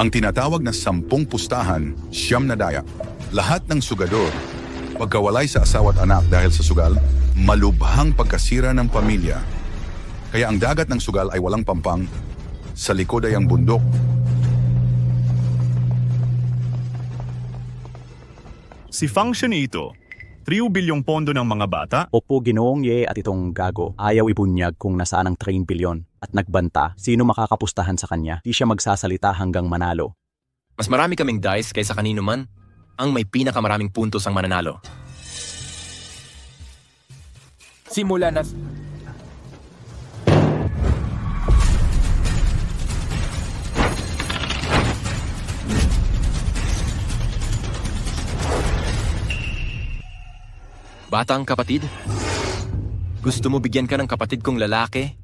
Ang tinatawag na 10 pustahan, siyam na daya. Lahat ng sugador, pagkawalay sa asawa at anak dahil sa sugal, malubhang pagkasira ng pamilya. Kaya ang dagat ng sugal ay walang pampang, sa likod ay ang bundok. Si function ito, 3 bilyong pondo ng mga bata. Opo, Ginoong Ye at itong gago. Ayaw ibunyag kung nasaan ang 3 bilyon. At nagbanta, sino makakapustahan sa kanya? Di siya magsasalita hanggang manalo. Mas marami kaming dice kaysa kanino man. Ang may pinakamaraming puntos ang mananalo. Simula na... Batang kapatid? Gusto mo bigyan ka ng kapatid kong lalaki?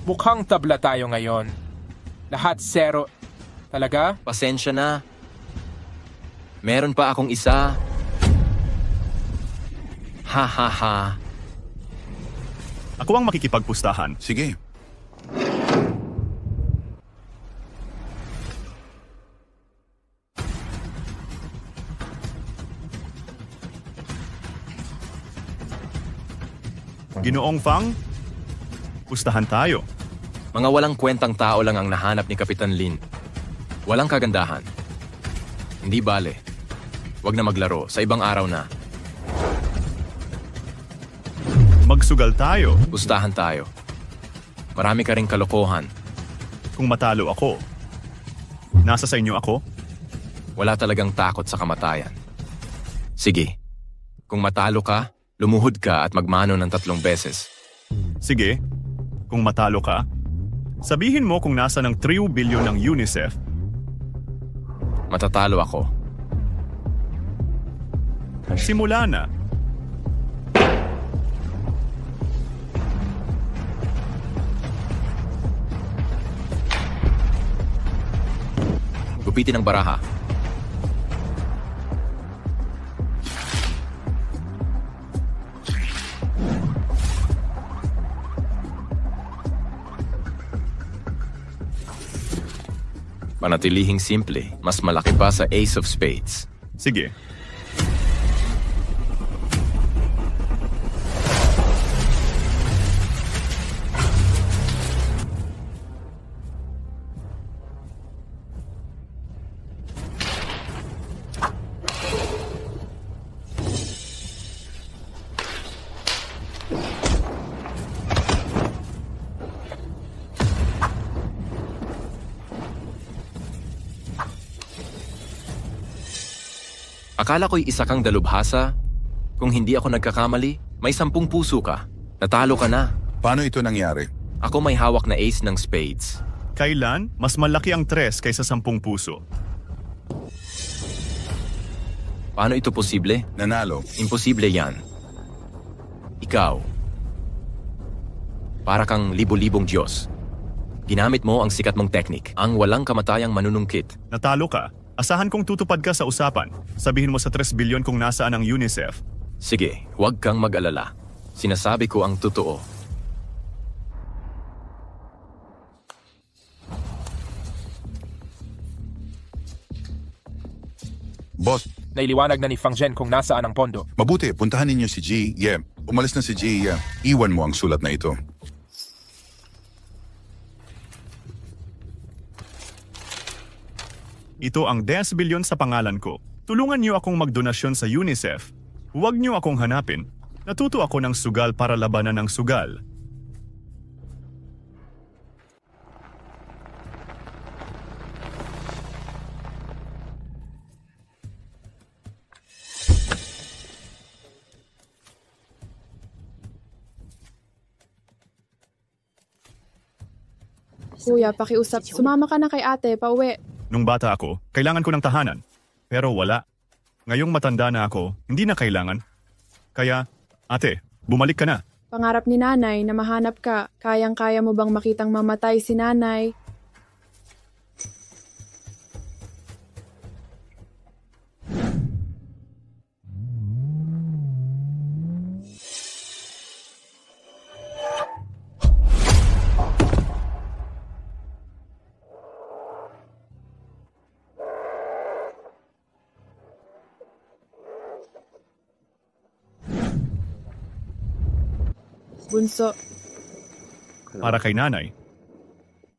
Mukhang tabla tayo ngayon. Lahat 0. Talaga? Pasensya na. Meron pa akong isa. Ha ha ha. Ako ang makikipagpustahan. Sige. Ginoong Fang, pustahan tayo. Mga walang kwentang tao lang ang nahanap ni Kapitan Lin. Walang kagandahan. Hindi bale. Huwag na maglaro. Sa ibang araw na. Magsugal tayo. Pustahan tayo. Marami ka ring kalokohan. Kung matalo ako, nasa sa inyo ako? Wala talagang takot sa kamatayan. Sige. Kung matalo ka, lumuhod ka at magmano ng 3 beses. Sige. Kung matalo ka, sabihin mo kung nasa ng 3 bilyon ng UNICEF. Matatalo ako. Simula na. Gupitin ang baraha. Panatilihing simple, mas malaki pa sa Ace of Spades. Sige. Akala ko'y isa kang dalubhasa. Kung hindi ako nagkakamali, may 10 puso ka. Natalo ka na. Paano ito nangyari? Ako may hawak na ace ng spades. Kailan? Mas malaki ang 3 kaysa 10 puso. Paano ito posible? Nanalo. Imposible yan. Ikaw. Para kang libo-libong Diyos. Ginamit mo ang sikat mong teknik, ang walang kamatayang manunungkit. Natalo ka. Asahan kong tutupad ka sa usapan. Sabihin mo sa 3 bilyon kung nasaan ang UNICEF. Sige, huwag kang mag-alala. Sinasabi ko ang totoo. Boss, Nailiwanag na ni Fang Zhen kung nasaan ang pondo. mabuti, puntahan ninyo si G. Umalis na si G. Iwan mo ang sulat na ito. Ito ang 10 bilyon sa pangalan ko. Tulungan niyo akong magdonasyon sa UNICEF. Huwag niyo akong hanapin. Natuto ako ng sugal para labanan ng sugal. Kuya, pakiusap. Sumama ka na kay ate, pauwi. Nung bata ako, kailangan ko ng tahanan. Pero wala. Ngayong matanda na ako, hindi na kailangan. Kaya, ate, bumalik ka na. Pangarap ni nanay na mahanap ka. Kayang-kaya mo bang makitang mamatay si nanay? Bunso, Para kay nanay.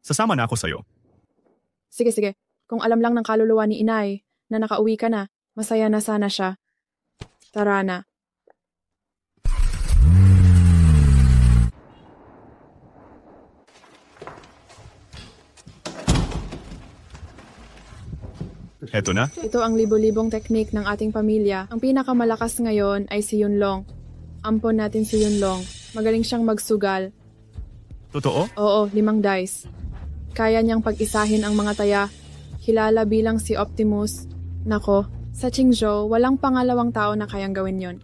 Sasama na ako sa'yo. sige. Kung alam lang ng kaluluwa ni inay na nakauwi ka na, masaya na sana siya. Tara na. Eto na. Ito ang libo-libong teknik ng ating pamilya. Ang pinakamalakas ngayon ay si Yunlong. Ampon natin si Yunlong. Magaling siyang magsugal. Totoo? Oo, 5 dice. Kaya niyang pag-isahin ang mga taya. Kilala bilang si Optimus. Nako, sa Qingzhou, walang pangalawang tao na kayang gawin yon.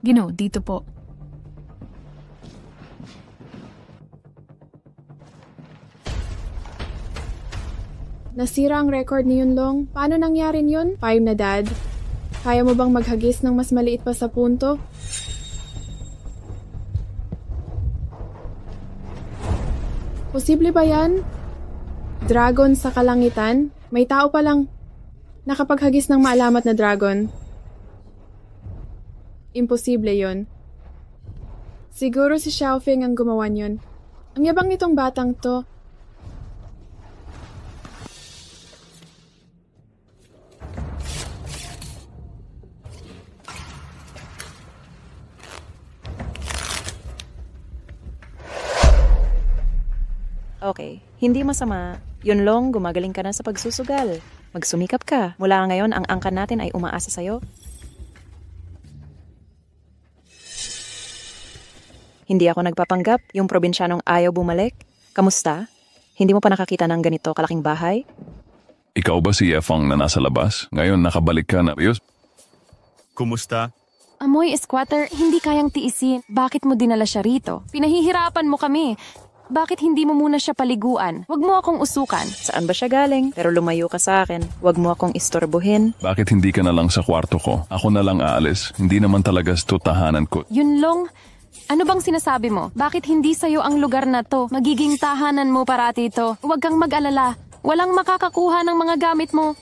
Gino, dito po. Nasira ang record ni Yunlong. Paano nangyari yun? 5 na, Dad. Kaya mo bang maghagis ng mas maliit pa sa punto? Posible ba yan? Dragon sa kalangitan? May tao palang nakapaghagis ng maalamat na dragon. Imposible yon. Siguro si Xiaofeng ang gumawa niyon. Ang yabang nitong batang to. Okay, hindi masama. Yunlong, gumagaling ka na sa pagsusugal. Magsumikap ka. Mula ngayon, ang angkan natin ay umaasa sa'yo. Hindi ako nagpapanggap. Yung probinsyanong ayaw bumalik. Kamusta? Hindi mo pa nakakita ng ganito kalaking bahay? Ikaw ba si Yefang na nasa labas? Ngayon nakabalik ka na. Ayos? Kumusta? Amoy, squatter, hindi kayang tiisin. Bakit mo dinala siya rito? Pinahihirapan mo kami. Bakit hindi mo muna siya paliguan? Huwag mo akong usukan. Saan ba siya galing? Pero lumayo ka sa akin. Huwag mo akong istorbohin. Bakit hindi ka na lang sa kwarto ko? Ako na lang aalis. Hindi naman talaga ito tahanan ko. Yunlong, ano bang sinasabi mo? Bakit hindi sa'yo ang lugar na to? Magiging tahanan mo parati ito. Huwag kang mag-alala. Walang makakakuha ng mga gamit mo.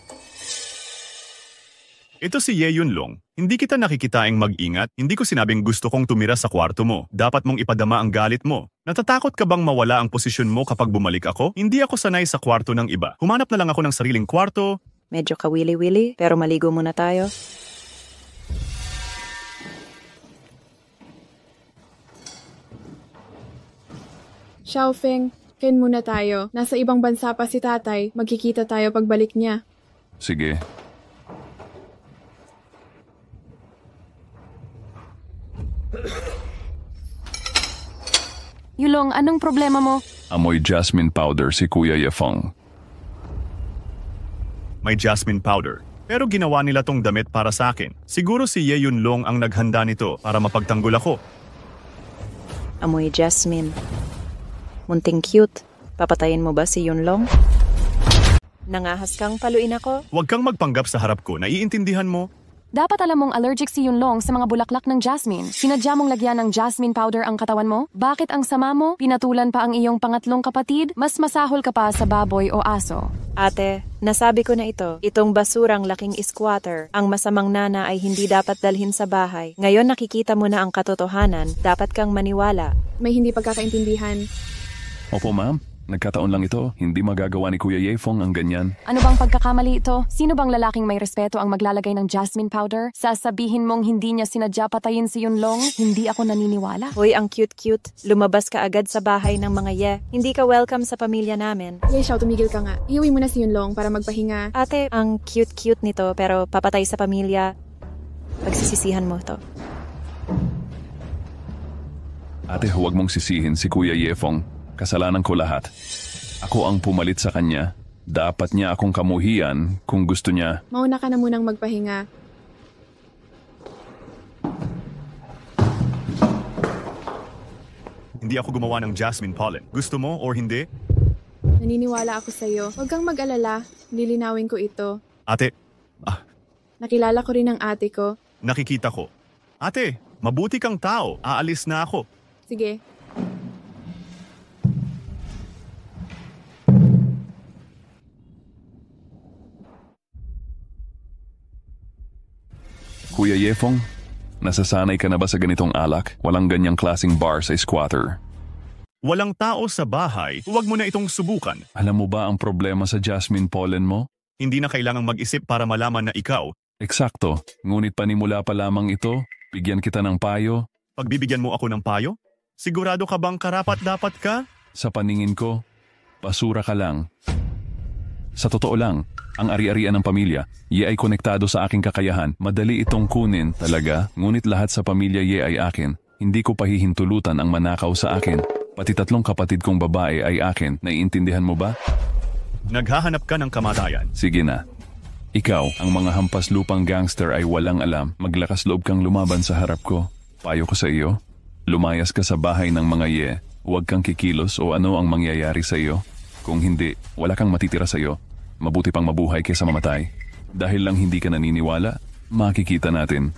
Ito si Ye Yunlong. Hindi kita nakikitaing mag-ingat. Hindi ko sinabing gusto kong tumira sa kwarto mo. Dapat mong ipadama ang galit mo. Natatakot ka bang mawala ang posisyon mo kapag bumalik ako? Hindi ako sanay sa kwarto ng iba. Humanap na lang ako ng sariling kwarto. Medyo kawili-wili, pero maligo muna tayo. Xiaofeng, ken muna tayo. Nasa ibang bansa pa si tatay. Magkikita tayo pagbalik niya. Sige. Yulong, anong problema mo? Amoy jasmine powder si Kuya Yefang. May jasmine powder. Pero ginawa nila tong damit para sa akin. Siguro si Ye Yunlong ang naghanda nito para mapagtanggol ako. Amoy jasmine. Munting cute. Papatayin mo ba si Yunlong? Nangahas kang paluin ako? Huwag kang magpanggap sa harap ko. Naiintindihan mo? Dapat alam mong allergic si Yunlong sa mga bulaklak ng jasmine. Sinadya mong lagyan ng jasmine powder ang katawan mo? Bakit ang sama mo? Pinatulan pa ang iyong pangatlong kapatid? Mas masahol ka pa sa baboy o aso. Ate, nasabi ko na ito. Itong basurang laking squatter. Ang masamang nana ay hindi dapat dalhin sa bahay. Ngayon nakikita mo na ang katotohanan. Dapat kang maniwala. May hindi pagkakaintindihan. Opo, ma'am. Nagkataon lang ito, hindi magagawa ni Kuya Yefong ang ganyan. Ano bang pagkakamali ito? Sino bang lalaking may respeto ang maglalagay ng jasmine powder? Sasabihin mong hindi niya sinadya patayin si Yunlong? Hindi ako naniniwala. Hoy, ang cute-cute. Lumabas ka agad sa bahay ng mga Ye. Hindi ka welcome sa pamilya namin. Ye Xiao, tumigil ka nga. Iuwi mo na si Yunlong para magpahinga. Ate, ang cute-cute nito pero papatay sa pamilya. Pagsisisihan mo to. Ate, huwag mong sisihin si Kuya Yefong. Kasalanan ko lahat. Ako ang pumalit sa kanya. Dapat niya akong kamuhian kung gusto niya. Mauna ka na munang magpahinga. Hindi ako gumawa ng jasmine pollen. Gusto mo or hindi? Naniniwala ako sa'yo. Huwag kang mag-alala. Lilinawin ko ito. Ate, Nakilala ko rin ang ate ko. nakikita ko. Ate, mabuti kang tao. Aalis na ako. Sige. Kuya Yefong, nasasanay ka na ba sa ganitong alak? Walang ganyang klaseng bar sa squatter. Walang tao sa bahay. Huwag mo na itong subukan. Alam mo ba ang problema sa jasmine pollen mo? Hindi na kailangang mag-isip para malaman na ikaw. Eksakto. Ngunit panimula pa lamang ito, bigyan kita ng payo. Pagbibigyan mo ako ng payo? Sigurado ka bang karapat-dapat ka? Sa paningin ko, basura ka lang. Sa totoo lang, ang ari-arian ng pamilya, Ye ay konektado sa aking kakayahan. Madali itong kunin talaga, ngunit lahat sa pamilya Ye ay akin. Hindi ko pahihintulutan ang manakaw sa akin. Pati 3 kapatid kong babae ay akin. Naiintindihan mo ba? Naghahanap ka ng kamatayan. Sige na. Ikaw, ang mga hampas lupang gangster ay walang alam. Maglakas loob kang lumaban sa harap ko. Payo ko sa iyo, lumayas ka sa bahay ng mga Ye. Huwag kang kikilos o ano ang mangyayari sa iyo. Kung hindi, wala kang matitira sa iyo. Mabuti pang mabuhay kaysa mamatay. Dahil lang hindi ka naniniwala, makikita natin.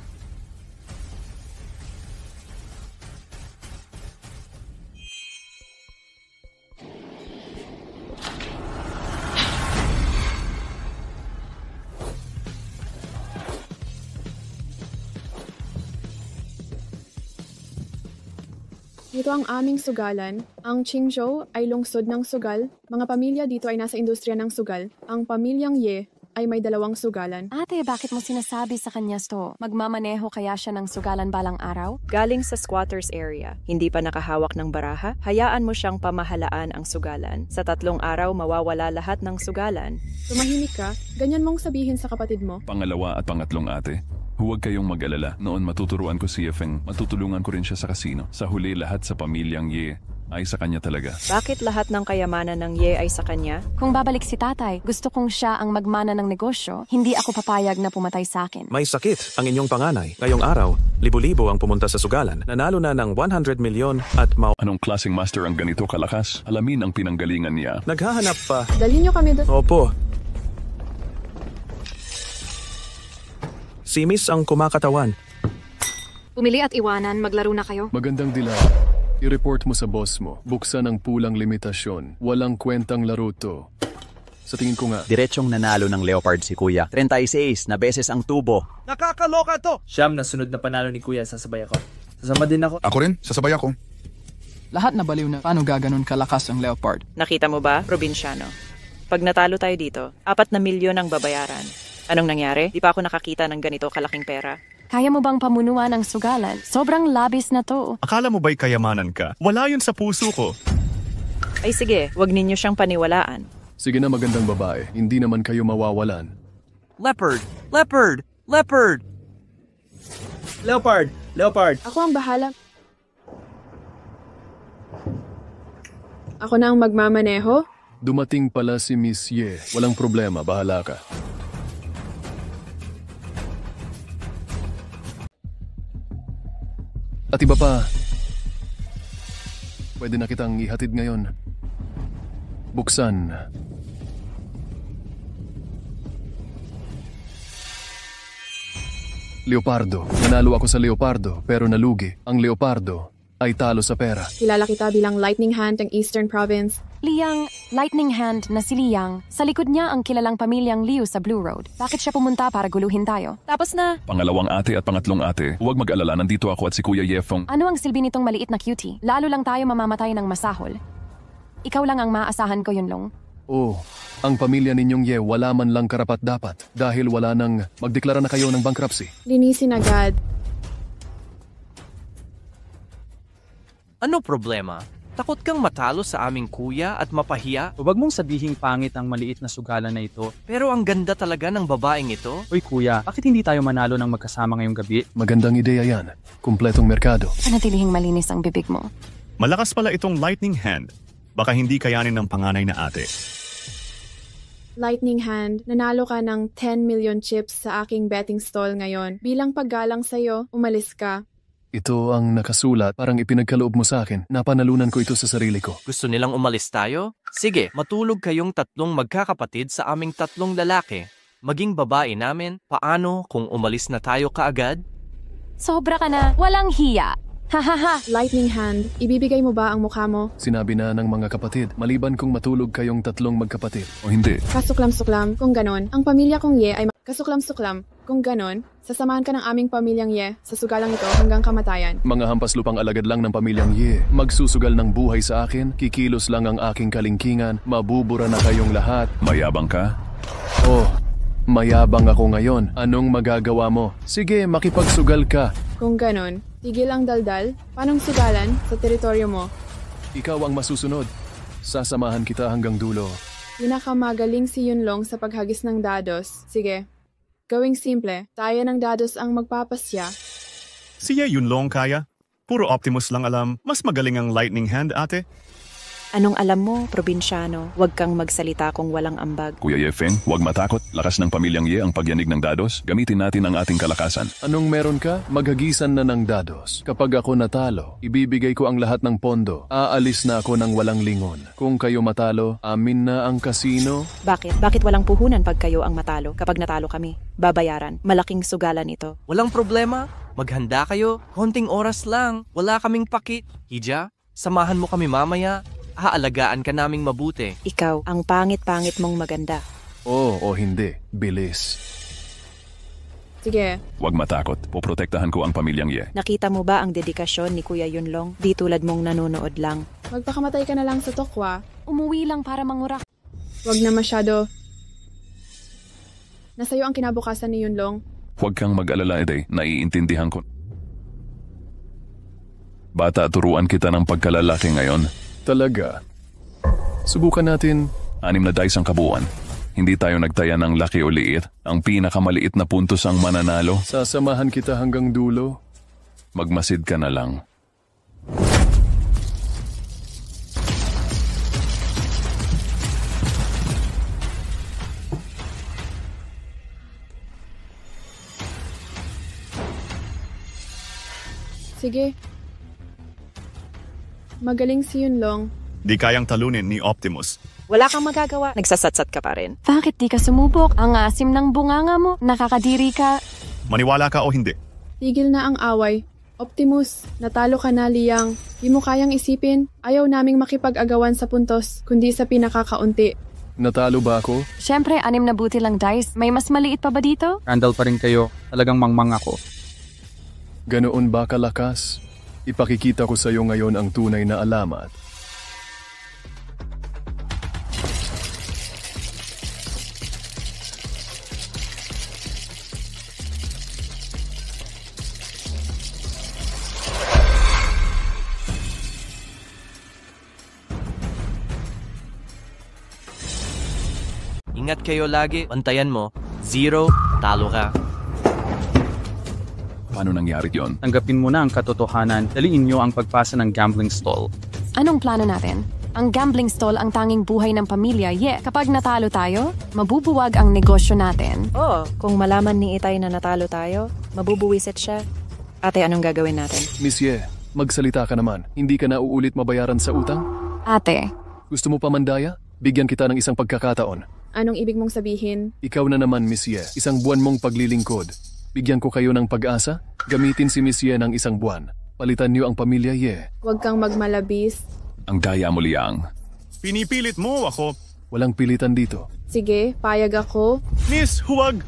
Ito ang aming sugalan. Ang Qingzhou ay lungsod ng sugal. Mga pamilya dito ay nasa industriya ng sugal. Ang pamilyang Ye ay may 2 sugalan. Ate, bakit mo sinasabi sa kanya to? Magmamaneho kaya siya ng sugalan balang araw? Galing sa squatters area. Hindi pa nakahawak ng baraha? Hayaan mo siyang pamahalaan ang sugalan. Sa 3 araw, mawawala lahat ng sugalan. Tumahimik ka, ganyan mong sabihin sa kapatid mo. Pangalawa at pangatlong ate. Huwag kayong mag-alala. Noon matuturuan ko si Yefeng. Matutulungan ko rin siya sa kasino. Sa huli, lahat sa pamilyang Ye ay sa kanya talaga. Bakit lahat ng kayamanan ng Ye ay sa kanya? Kung babalik si tatay, gusto kong siya ang magmana ng negosyo, hindi ako papayag na pumatay sa akin. May sakit ang inyong panganay. Ngayong araw, libo-libo ang pumunta sa sugalan. Nanalo na ng 100 milyon at Anong klaseng master ang ganito kalakas? Alamin ang pinanggalingan niya. naghahanap pa. Dalhin niyo kami doon. Opo. Si Miss ang kumakatawan. Pumili at iwanan, maglaro na kayo. Magandang dilaw. I-report mo sa boss mo. Buksan ang pulang limitasyon. Walang kwentang laro to. Sa tingin ko nga. Diretsong nanalo ng Leopard si Kuya. 36 na beses ang tubo. Nakakaloka to! Siyam na sunod na panalo ni Kuya, sasabay ako. Sasama din ako. Ako rin, sasabay ako. Lahat na baliw na paano gaganon kalakas ang Leopard. Nakita mo ba, probinsyano? Pag natalo tayo dito, 4 na milyon ang babayaran. Anong nangyari? Di pa ako nakakita ng ganito kalaking pera. Kaya mo bang pamunuan ang sugalan? Sobrang labis na to. Akala mo ba'y kayamanan ka? Wala yun sa puso ko. Ay sige, wag ninyo siyang paniwalaan. Sige na magandang babae. Hindi naman kayo mawawalan. Leopard! Leopard! Leopard! Leopard! Leopard! Ako ang bahala. Ako na ang magmamaneho? Dumating pala si Miss Ye. Walang problema, bahala ka. At iba pa, pwede na kitang ihatid ngayon. Buksan. Leopardo. Nanalo ako sa Leopardo, pero nalugi. Ang Leopardo ay talo sa pera. Kilala kita bilang Lightning Hand ng Eastern Province. Liang, lightning hand na si Liang. Sa likod niya ang kilalang pamilyang Liu sa Blue Road. Bakit siya pumunta para guluhin tayo? Tapos na. Pangalawang ate at pangatlong ate. Huwag mag-alala, nandito ako at si Kuya Yefong. Ano ang silbi nitong maliit na cutie? Lalo lang tayo mamamatay ng masahol. Ikaw lang ang maaasahan ko, Yunlong. Oh, ang pamilya ninyong Ye wala man lang karapat-dapat dahil wala nang magdeklara na kayo ng bankruptcy. Linisin agad. Ano problema? Takot kang matalo sa aming kuya at mapahiya? Huwag mong sabihing pangit ang maliit na sugalan na ito. Pero ang ganda talaga ng babaeng ito. Uy kuya, bakit hindi tayo manalo ng magkasama ngayong gabi? Magandang ideya yan. Kumpletong merkado. Panatilihing malinis ang bibig mo. Malakas pala itong lightning hand. Baka hindi kayanin ng panganay na ate. Lightning hand, nanalo ka ng 10 million chips sa aking betting stall ngayon. Bilang paggalang sa'yo, umalis ka. Ito ang nakasulat, parang ipinagkaloob mo sa akin. Napanalunan ko ito sa sarili ko. Gusto nilang umalis tayo? Sige, matulog kayong tatlong magkakapatid sa aming tatlong lalaki. Maging babae namin, paano kung umalis na tayo kaagad? Sobra ka na, walang hiya. Hahaha. Lightning hand, ibibigay mo ba ang mukha mo? Sinabi na ng mga kapatid, maliban kung matulog kayong tatlong magkapatid. O hindi. Kasuklam-suklam, kung ganon. Ang pamilya kong Ye ay kasuklam-suklam. Kung ganon, sasamahan ka ng aming pamilyang Ye sa sugalang ito hanggang kamatayan. Mga hampas lupang alagad lang ng pamilyang Ye. Magsusugal ng buhay sa akin, kikilos lang ang aking kalingkingan, mabubura na kayong lahat. Mayabang ka? Oh, mayabang ako ngayon. Anong magagawa mo? Sige, makipagsugal ka. Kung ganon, tigil ang daldal, panong sugalan sa teritoryo mo. Ikaw ang masusunod. Sasamahan kita hanggang dulo. Pinakamagaling si Yunlong sa paghagis ng dados. Sige, gawing simple, tayo ng dados ang magpapasya. Siya Yunlong kaya? Puro Optimus lang alam. Mas magaling ang lightning hand, ate. Anong alam mo, probinsyano? Huwag kang magsalita kung walang ambag. Kuya Yefeng, huwag matakot. Lakas ng pamilyang Ye ang pagyanig ng dados. Gamitin natin ang ating kalakasan. Anong meron ka? Maghagisan na ng dados. Kapag ako natalo, ibibigay ko ang lahat ng pondo. Aalis na ako ng walang lingon. Kung kayo matalo, amin na ang kasino. Bakit? Bakit walang puhunan pag kayo ang matalo? Kapag natalo kami, babayaran. Malaking sugalan ito. Walang problema. Maghanda kayo. Konting oras lang. Wala kaming pakit. Hija, samahan mo kami mamaya. Haalagaan ka naming mabuti. Ikaw, ang pangit-pangit mong maganda. Oo o hindi. Bilis. Sige. Huwag matakot. Poprotektahan ko ang pamilyang Ye. Nakita mo ba ang dedikasyon ni Kuya Yunlong? Di tulad mong nanonood lang. Magpakamatay ka na lang sa tokwa. Umuwi lang para mangurak. Huwag na masyado. Nasa'yo ang kinabukasan ni Yunlong. Huwag kang mag-alala, Ede. Naiintindihan ko. Bata, turuan kita ng pagkalalaki ngayon. Talaga. Subukan natin. 6 na dice ang kabuuan. Hindi tayo nagtaya ng laki o liit. Ang pinakamaliit na puntos ang mananalo. Sasamahan kita hanggang dulo. Magmasid ka na lang. Sige. Magaling si Yunlong. Di kayang talunin ni Optimus. Wala kang magagawa. Nagsasatsat ka pa rin. Bakit di ka sumubok? Ang asim ng bunganga mo. Nakakadiri ka. Maniwala ka o hindi? Tigil na ang away. Optimus, natalo ka na, Liang. Di mo kayang isipin. Ayaw naming makipag-agawan sa puntos, kundi sa pinakakaunti. Natalo ba ako? Siyempre, 6 na buti lang dice. May mas maliit pa ba dito? Randall pa rin kayo. Talagang mangmang ako. Ganoon ba kalakas? Ipakikita ko sa iyo ngayon ang tunay na alamat. Ingat kayo lagi. Bantayan mo. 0, talo ka. Paano nangyari yon? Tanggapin mo na ang katotohanan. Daliin niyo ang pagpasa ng gambling stall. Anong plano natin? Ang gambling stall ang tanging buhay ng pamilya. Kapag natalo tayo, mabubuwag ang negosyo natin. Oo, kung malaman ni Itay na natalo tayo, mabubuwisit siya. Ate, anong gagawin natin? Miss Ye, magsalita ka naman. Hindi ka na uulit mabayaran sa utang? Ate. Gusto mo pa mandaya? Bigyan kita ng isang pagkakataon. Anong ibig mong sabihin? Ikaw na naman, Miss Ye. Isang buwan mong paglilingkod. Bigyan ko kayo ng pag-asa. Gamitin si Miss Ye ng isang buwan. Palitan niyo ang pamilya Ye. Huwag kang magmalabis. Ang daya mo, Liang. Pinipilit mo ako. Walang pilitan dito. Sige, payag ako. Miss, huwag!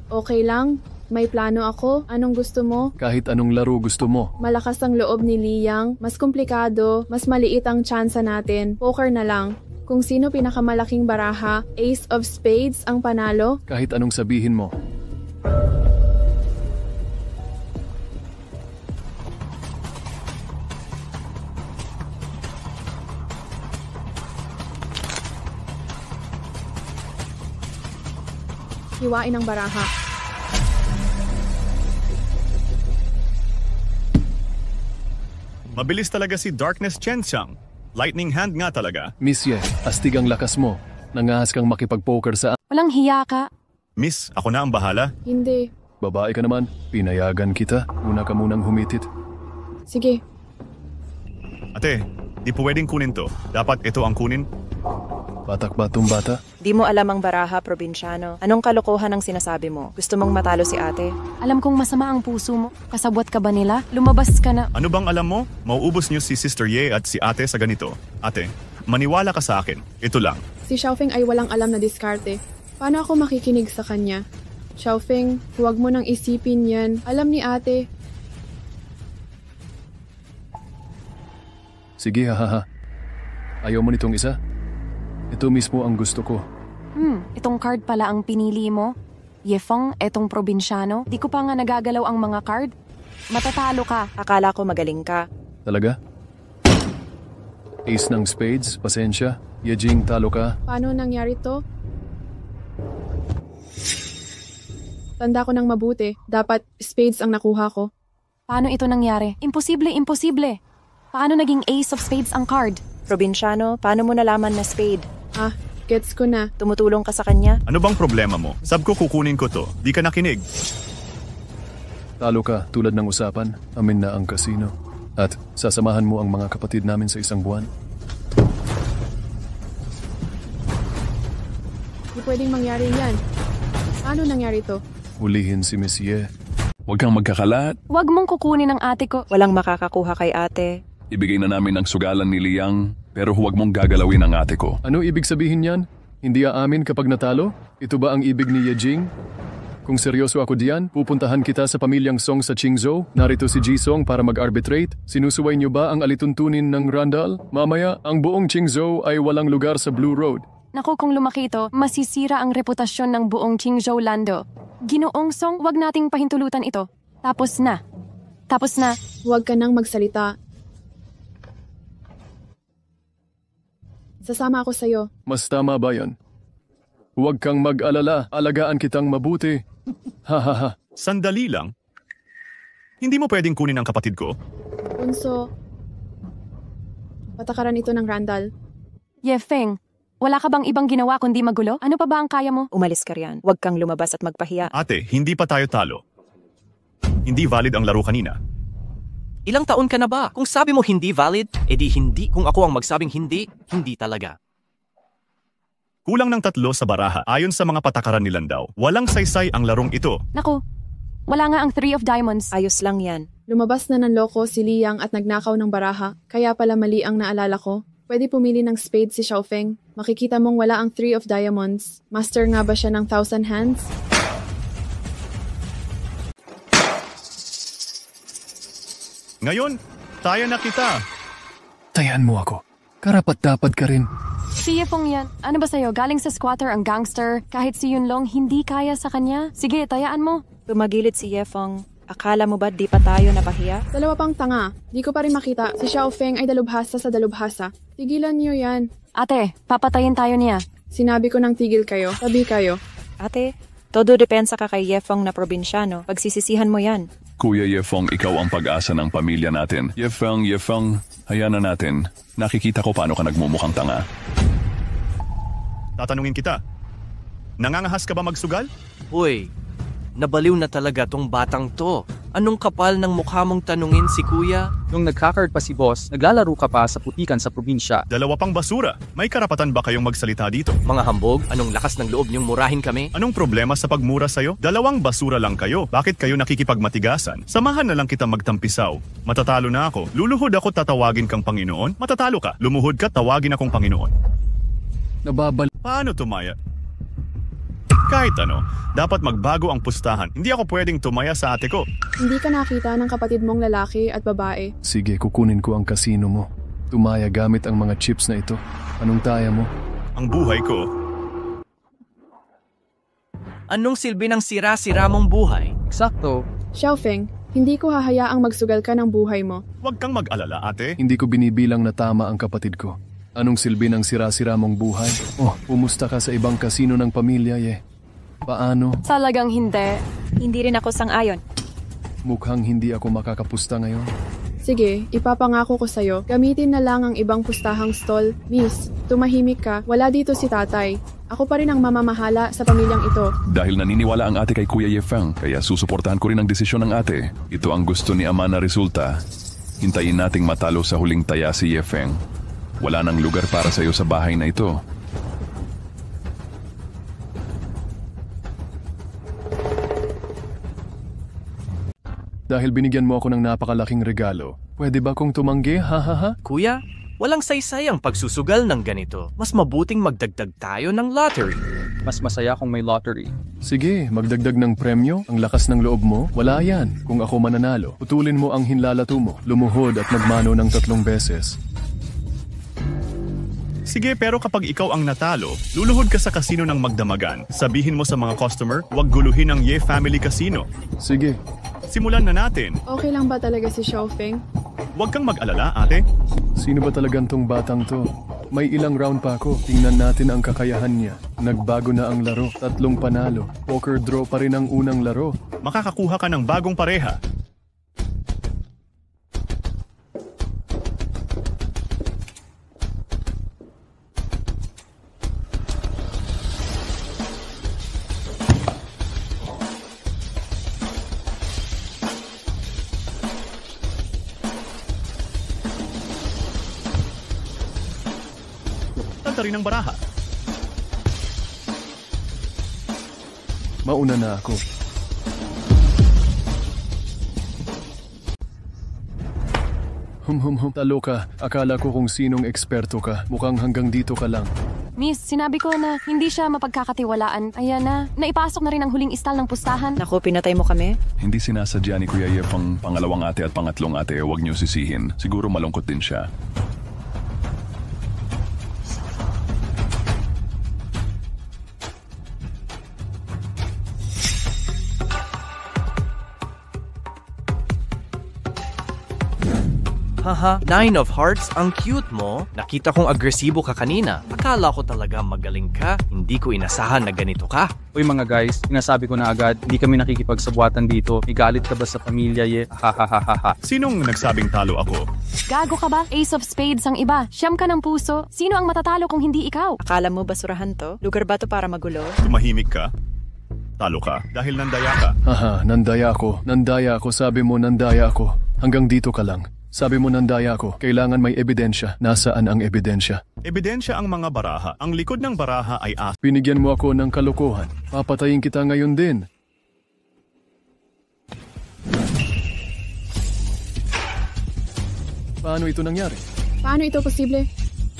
Okay lang. May plano ako. Anong gusto mo? Kahit anong laro gusto mo. Malakas ang loob ni Liang. Mas komplikado. Mas maliit ang tsansa natin. Poker na lang. Kung sino pinakamalaking baraha, Ace of Spades ang panalo. Kahit anong sabihin mo. Hiwain ang baraha. Mabilis talaga si Darkness Chenxiang. Lightning hand nga talaga. Miss Ye, astig ang lakas mo. Nangahas kang makipag-poker sa... Walang hiya ka. Miss, ako na ang bahala. Hindi. Babae ka naman. Pinayagan kita. Una ka munang humitit. Sige. Ate, di pwedeng kunin to. Dapat ito ang kunin. Batak ba itong bata? Di mo alam ang baraha, probinsyano. Anong kalokohan ang sinasabi mo? Gusto mong matalo si ate? Alam kong masama ang puso mo. Kasabwat ka ba nila? Lumabas ka na. Ano bang alam mo? Mauubos niyo si Sister Ye at si ate sa ganito. Ate, maniwala ka sa akin. Ito lang. Si Xiaofeng ay walang alam na diskarte. Paano ako makikinig sa kanya? Xiaofeng, huwag mo nang isipin yan. Alam ni ate. Sige, hahaha. Ayaw mo nitong isa? Ito mismo ang gusto ko. Itong card pala ang pinili mo? Yefeng, etong probinsyano? Di ko pa nga nagagalaw ang mga card. Matatalo ka. Akala ko magaling ka. Talaga? Ace ng spades, pasensya. Yejing, talo ka. Paano nangyari to? Tanda ko ng mabuti. Dapat spades ang nakuha ko. Paano ito nangyari? Imposible, imposible. Paano naging Ace of Spades ang card? Probinsyano, paano mo nalaman na spade? Gets ko na. Tumutulong ka sa kanya? Ano bang problema mo? Sab ko kukunin ko to. Di ka nakinig. Talo ka, tulad ng usapan. Amin na ang kasino. At sasamahan mo ang mga kapatid namin sa isang buwan. Di pwedeng mangyari yan. Paano nangyari to? Hulihin si Miss Ye. Huwag kang magkakalat. Huwag mong kukunin ang ate ko. Walang makakakuha kay ate. Ibigay na namin ang sugalan ni Liang, pero huwag mong gagalawin ang ate ko. Ano ibig sabihin yan? Hindi aamin kapag natalo? Ito ba ang ibig ni Yejing? Kung seryoso ako diyan, pupuntahan kita sa pamilyang Song sa Qingzhou. Narito si Jisong para mag-arbitrate. Sinusuway niyo ba ang alituntunin ng Randall? Mamaya, ang buong Qingzhou ay walang lugar sa Blue Road. Naku, kung lumaki ito, masisira ang reputasyon ng buong Qingzhou Lando. Ginoong Song, wag nating pahintulutan ito. Tapos na. Tapos na. Huwag ka nang magsalita. Sasama ako sa'yo. Mas tama ba yan? Huwag kang mag-alala. Alagaan kitang mabuti. Hahaha. Sandali lang. Hindi mo pwedeng kunin ang kapatid ko? Unso, patakaran ito ng Randall. Yefeng, wala ka bang ibang ginawa kundi magulo? Ano pa ba ang kaya mo? Umalis ka riyan. Huwag kang lumabas at magpahiya. Ate, hindi pa tayo talo. Hindi valid ang laro kanina. Ilang taon ka na ba? Kung sabi mo hindi valid, edi hindi. Kung ako ang magsabing hindi, hindi talaga. Kulang ng 3 sa baraha ayon sa mga patakaran ni Landau. Walang saysay ang larong ito. Naku, wala nga ang 3 of diamonds. Ayos lang yan. Lumabas na ng loko si Liang at nagnakaw ng baraha. Kaya pala mali ang naalala ko. Pwede pumili ng spade si Xiaofeng. Makikita mong wala ang 3 of diamonds. Master nga ba siya ng 1,000 hands? Ngayon, tayo na kita. Tayan mo ako. Karapat-dapat ka rin. Si Yefeng yan. Ano ba sa'yo? Galing sa squatter ang gangster. Kahit si Yunlong hindi kaya sa kanya. Sige, tayaan mo. Tumagilid si Yefeng. Akala mo ba di pa tayo napahiya? Dalawa pang tanga. Di ko pa rin makita. Si Xiaofeng ay dalubhasa sa dalubhasa. Tigilan niyo yan. Ate, papatayin tayo niya. Sinabi ko ng tigil kayo. Tabi kayo. Ate, todo depensa ka kay Yefeng na probinsyano. Pagsisisihan mo yan. Kuya Yefeng, ikaw ang pag-asa ng pamilya natin. Yefeng, hayaan na natin. Nakikita ko paano ka nagmumukhang tanga. Tatanungin kita. Nangangahas ka ba magsugal? Uy, nabaliw na talaga tong batang to. Anong kapal ng mukha mong tanungin si kuya? Nung nagkakard pa si boss, naglalaro ka pa sa putikan sa probinsya. 2 pang basura. May karapatan ba kayong magsalita dito? Mga hambog, anong lakas ng loob niyong murahin kami? Anong problema sa pagmura sa'yo? 2 basura lang kayo. Bakit kayo nakikipagmatigasan? Samahan na lang kita magtampisaw. Matatalo na ako. Luluhod ako, tatawagin kang Panginoon. Matatalo ka. Lumuhod ka, tawagin akong Panginoon. Nababal... Paano tumaya? Kahit ano, dapat magbago ang pustahan. Hindi ako pwedeng tumaya sa ate ko. Hindi ka nakita ng kapatid mong lalaki at babae. Sige, kukunin ko ang kasino mo. Tumaya gamit ang mga chips na ito. Anong taya mo? Ang buhay ko. Anong silbi ng sira-sira mong buhay? Eksakto. Xiaofeng, hindi ko hahayaang magsugal ka ng buhay mo. Huwag kang mag-alala, ate. Hindi ko binibilang na tama ang kapatid ko. Anong silbi ng sira-sira mong buhay? Oh, pumusta ka sa ibang kasino ng pamilya, ye. Paano? Talagang hindi. Hindi rin ako sang-ayon. Mukhang hindi ako makakapusta ngayon. Sige, ipapangako ko sa'yo, gamitin na lang ang ibang pustahang stall. Miss, tumahimik ka, wala dito si tatay. Ako pa rin ang mamamahala sa pamilyang ito. Dahil naniniwala ang ate kay Kuya Yefeng, kaya susuportahan ko rin ang desisyon ng ate. Ito ang gusto ni Ama na resulta. Hintayin nating matalo sa huling taya si Yefeng. Wala nang lugar para sa iyo sa bahay na ito. Dahil binigyan mo ako ng napakalaking regalo, pwede ba kong tumanggi, ha? Kuya, walang saysay ang pagsusugal ng ganito. Mas mabuting magdagdag tayo ng lottery. Mas masaya kung may lottery. Sige, magdagdag ng premyo, ang lakas ng loob mo, wala yan. Kung ako mananalo, putulin mo ang hinlalato mo, lumuhod at magmano ng 3 beses. Sige, pero kapag ikaw ang natalo, luluhod ka sa kasino ng magdamagan. Sabihin mo sa mga customer, huwag guluhin ang Ye Family Casino. Sige. Simulan na natin. Okay lang ba talaga si Xiaofeng? Huwag kang mag-alala, ate. Sino ba talagang tong batang to? May ilang round pa ako. Tingnan natin ang kakayahan niya. Nagbago na ang laro. 3 panalo. Poker draw pa rin ang unang laro. Makakakuha ka ng bagong pareha. Rin ng baraha. Mauna na ako. Talo ka. Akala ko kung sinong eksperto ka. Mukhang hanggang dito ka lang. Miss, sinabi ko na hindi siya mapagkakatiwalaan. Ayan na, naipasok na rin ang huling istal ng pustahan. Naku, pinatay mo kami? Hindi sinasadya ni Kuya Yef ang pangalawang ate at pangatlong ate. Huwag niyo sisihin. Siguro malungkot din siya. Haha, 9 of Hearts, ang cute mo. Nakita kong agresibo ka kanina. Akala ko talaga magaling ka. Hindi ko inasahan na ganito ka. Uy mga guys, sinasabi ko na agad, hindi kami nakikipagsabuatan dito. May galit ka ba sa pamilya, ye? Ha. Sinong nagsabing talo ako? Gago ka ba? Ace of Spades ang iba. Siyam ka ng puso. Sino ang matatalo kung hindi ikaw? Akala mo basurahan to? Lugar ba to para magulo? Tumahimik ka? Talo ka dahil nandaya ka. Nandaya ako. Nandaya ako. Sabi mo nandaya ako. Hanggang dito ka lang. Sabi mo nandaya ako, kailangan may ebidensya. Nasaan ang ebidensya? Ebidensya ang mga baraha. Ang likod ng baraha ay as. Binigyan mo ako ng kalokohan. Papatayin kita ngayon din. Paano ito nangyari? Paano ito posible?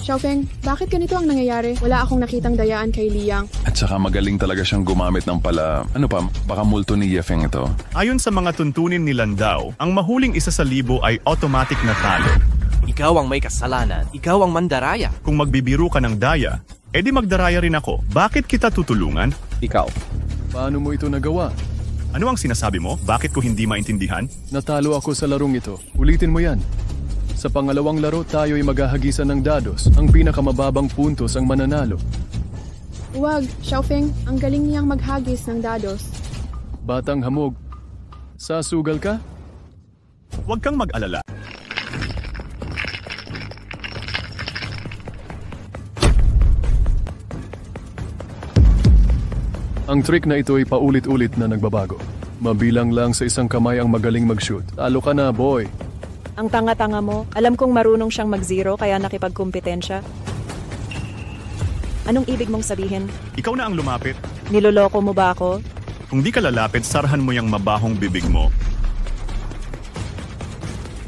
Xiaofeng, bakit ganito ang nangyayari? Wala akong nakitang dayaan kay Liang. At saka magaling talaga siyang gumamit ng baka multo ni Yefeng ito. Ayon sa mga tuntunin ni Landau, ang mahuling 1,000 ay automatic na talo. Ikaw ang may kasalanan. Ikaw ang mandaraya. Kung magbibiro ka ng daya, edi magdaraya rin ako. Bakit kita tutulungan? Ikaw. Paano mo ito nagawa? Ano ang sinasabi mo? Bakit ko hindi maintindihan? Natalo ako sa larong ito. Ulitin mo yan. Sa pangalawang laro, tayo'y maghahagisan ng dados. Ang pinakamababang puntos ang mananalo. Huwag, Xiaofeng. Ang galing niyang maghagis ng dados. Batang hamog. Sasugal ka? Huwag kang mag-alala. Ang trick na ito ay paulit-ulit na nagbabago. Mabilang lang sa isang kamay ang magaling mag-shoot. Talo ka na, boy. Ang tanga-tanga mo. Alam kong marunong siyang mag-zero kaya nakipagkumpetensya. Anong ibig mong sabihin? Ikaw na ang lumapit. Niloloko mo ba ako? Kung di ka lalapit, sarhan mo yung mabahong bibig mo.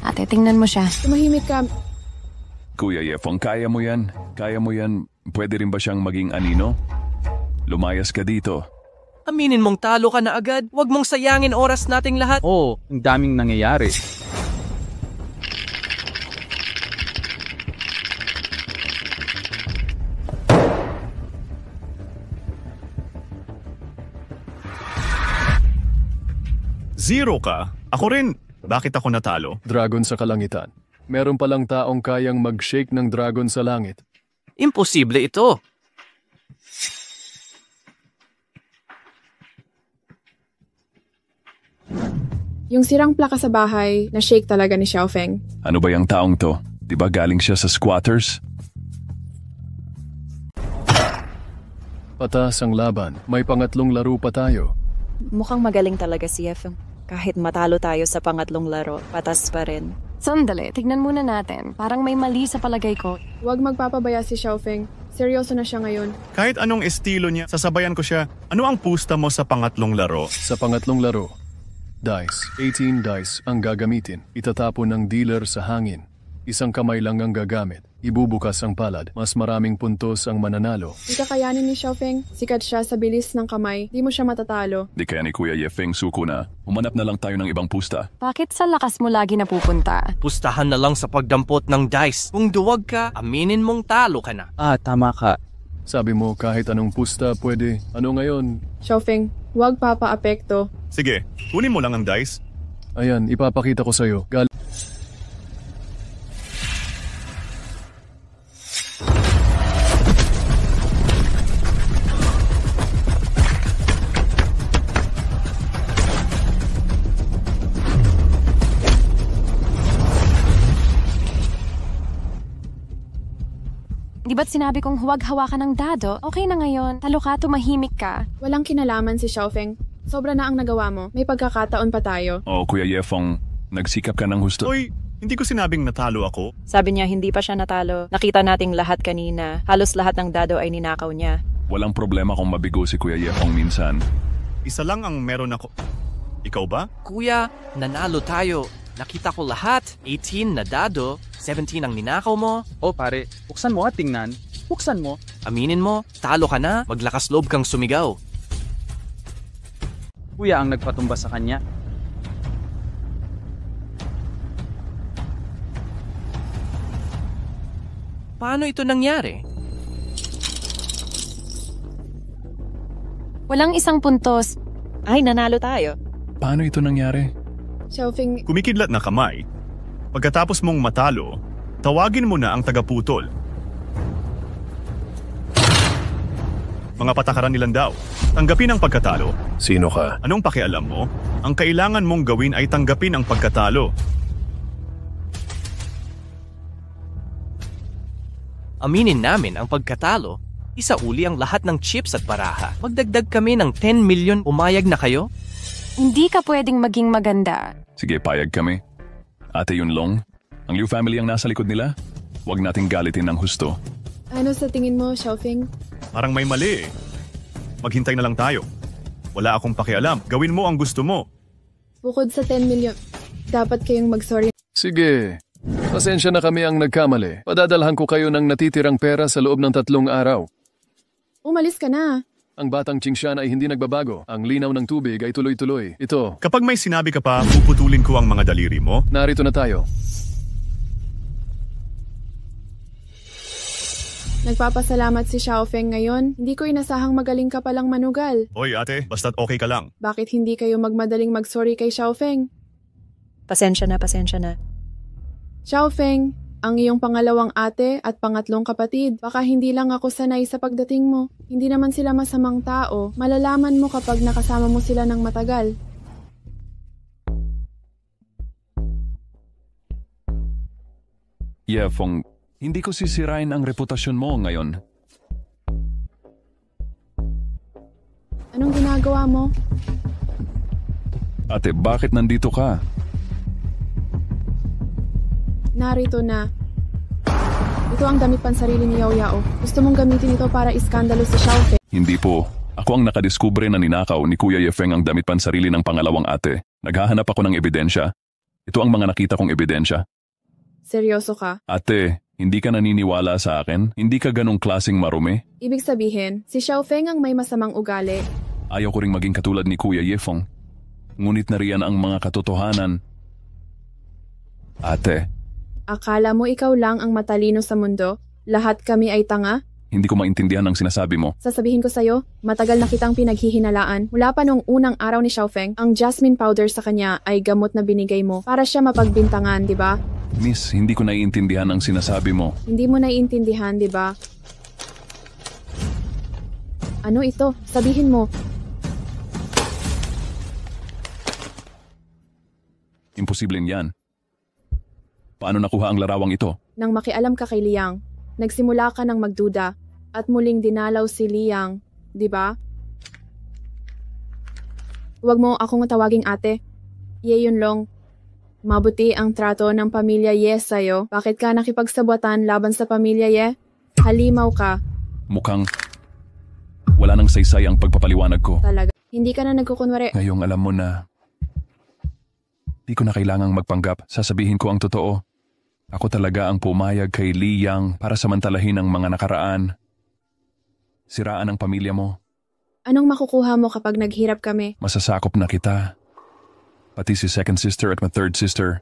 Ate, tingnan mo siya. Tumahimik ka. Kuya Yefeng, kaya mo yan? Kaya mo yan? Pwede rin ba siyang maging anino? Lumayas ka dito. Aminin mong talo ka na agad. Huwag mong sayangin oras nating lahat. Oo, ang daming nangyayari. Zero ka? Ako rin. Bakit ako natalo? Dragon sa kalangitan. Meron palang taong kayang mag-shake ng dragon sa langit. Imposible ito. Yung sirang plaka sa bahay, na-shake talaga ni Xiaofeng. Ano ba yung taong to? Di ba galing siya sa squatters? Patas ang laban. May pangatlong laro pa tayo. Mukhang magaling talaga si Efeng. Kahit matalo tayo sa pangatlong laro, patas pa rin. Sandali, tignan muna natin. Parang may mali sa palagay ko. Huwag magpapabaya si Xiaofeng. Seryoso na siya ngayon. Kahit anong estilo niya, sasabayan ko siya. Ano ang pusta mo sa pangatlong laro? Sa pangatlong laro, dice. 18 dice ang gagamitin. Itatapon ng dealer sa hangin. Isang kamay lang ang gagamit. Ibubukas ang palad. Mas maraming puntos ang mananalo. Di kakayanin ni Xiaofeng. Sikat siya sa bilis ng kamay. Di mo siya matatalo. Di kaya ni Kuya Yefeng suko na. Humanap na lang tayo ng ibang pusta. Bakit sa lakas mo lagi napupunta? Pustahan na lang sa pagdampot ng dice. Kung duwag ka, aminin mong talo ka na. Tama ka. Sabi mo kahit anong pusta pwede. Ano ngayon? Xiaofeng, huwag papa-apekto. Sige, kunin mo lang ang dice. Ayan, ipapakita ko sa'yo. Di ba't sinabi kong huwag hawakan ng dado? Okay na ngayon. Talo ka, tumahimik ka. Walang kinalaman si Xiaofeng. Sobra na ang nagawa mo. May pagkakataon pa tayo. Oh, Kuya Yefeng, nagsikap ka ng husto. Hoy, hindi ko sinabing natalo ako. Sabi niya hindi pa siya natalo. Nakita nating lahat kanina. Halos lahat ng dado ay ninakaw niya. Walang problema kung mabigo si Kuya Yefeng minsan. Isa lang ang meron ako. Ikaw ba? Kuya, nanalo tayo. Nakita ko lahat. 18 na dado, 17 ang ninakaw mo. Oh pare, buksan mo at tingnan. Buksan mo. Aminin mo, talo ka na, maglakas loob kang sumigaw. Kuya ang nagpatumba sa kanya. Paano ito nangyari? Walang isang puntos. Ay, nanalo tayo. Paano ito nangyari? Xiaofeng, Kumikidlat na kamay. Pagkatapos mong matalo, tawagin mo na ang tagaputol. Mga patakaran nilang daw. Tanggapin ang pagkatalo. Sino ka? Anong pakialam mo? Ang kailangan mong gawin ay tanggapin ang pagkatalo. Aminin namin ang pagkatalo. Isauli ang lahat ng chips at baraha. Magdagdag kami ng 10 million. Umayag na kayo? Hindi ka pwedeng maging maganda. Sige, payag kami. Ate Yunlong, ang Liu family ang nasa likod nila. Huwag nating galitin ng husto. ano sa tingin mo, Xiaofeng? Parang may mali eh. Maghintay na lang tayo. Wala akong pakialam. Gawin mo ang gusto mo. Bukod sa 10 million, dapat kayong mag-sorry. Sige. Pasensya na kami ang nagkamali. Padadalhan ko kayo ng natitirang pera sa loob ng 3 araw. Umalis ka na. Ang batang Qingshan ay hindi nagbabago. Ang linaw ng tubig ay tuloy-tuloy. Ito. Kapag may sinabi ka pa, puputulin ko ang mga daliri mo. Narito na tayo. Nagpapasalamat si Xiaofeng ngayon. Hindi ko inasahang magaling ka palang manugal. Hoy ate, basta't okay ka lang. Bakit hindi kayo magmadaling mag-sorry kay Xiaofeng? Pasensya na, pasensya na. Xiaofeng, ang iyong pangalawang ate at pangatlong kapatid. Baka hindi lang ako sanay sa pagdating mo. Hindi naman sila masamang tao. Malalaman mo kapag nakasama mo sila ng matagal. Yefeng, hindi ko sisirain ang reputasyon mo ngayon. Anong ginagawa mo? Ate, bakit nandito ka? Narito na. Ito ang damit pansarili ni Yao Yao. Gusto mong gamitin ito para iskandalo si Xiaofeng? Hindi po. Ako ang nakadiskubre na ninakaw ni Kuya Yefeng ang damit pansarili ng pangalawang ate. Naghahanap ako ng ebidensya. Ito ang mga nakita kong ebidensya. Seryoso ka? Ate, hindi ka naniniwala sa akin? Hindi ka ganong klaseng marumi? Ibig sabihin, si Xiaofeng ang may masamang ugali. Ayaw ko ring maging katulad ni Kuya Yefong. Ngunit nariyan ang mga katotohanan. Ate, Akala mo ikaw lang ang matalino sa mundo? Lahat kami ay tanga? hindi ko maintindihan ang sinasabi mo. Sasabihin ko sa'yo, matagal na kitang pinaghihinalaan. Mula pa nung unang araw ni Xiaofeng, ang jasmine powder sa kanya ay gamot na binigay mo para siya mapagbintangan, di ba? Miss, hindi ko naiintindihan ang sinasabi mo. Hindi mo naiintindihan, di ba? Ano ito? Sabihin mo. Imposibleng yan. Paano nakuha ang larawang ito? Nang makialam ka kay Liang, nagsimula ka ng magduda at muling dinalaw si Liang, di ba? Huwag mo akong tawaging ate. Ye Yunlong, mabuti ang trato ng pamilya Ye sa'yo. Bakit ka nakipagsabwatan laban sa pamilya Ye? Halimaw ka. Mukhang wala nang saysay ang pagpapaliwanag ko. Talaga. Hindi ka na nagkukunwari. Ngayong alam mo na di ko na kailangang magpanggap. Sasabihin ko ang totoo. Ako talaga ang pumayag kay Liang para samantalahin ang mga nakaraan. Siraan ang pamilya mo. Anong makukuha mo kapag naghirap kami? Masasakop na kita. Pati si second sister at my third sister.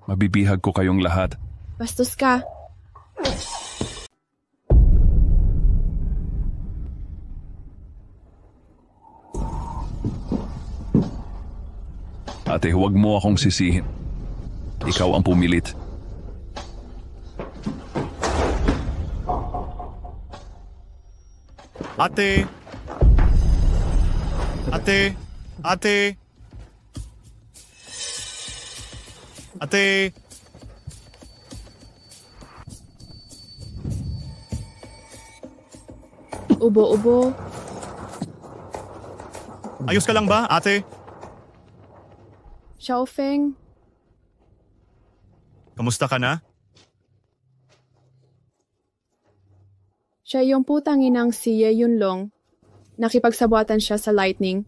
Mabibihag ko kayong lahat. Bastos ka. Ate, huwag mo akong sisihin. Ikaw ang pumilit. Ate! Ate! Ate! Ate! Ubo-ubo. Ayos ka lang ba, ate? Xiaofeng, Kamusta ka na? siya yung putang inang si Ye Yunlong. Nakipagsabwatan siya sa Lightning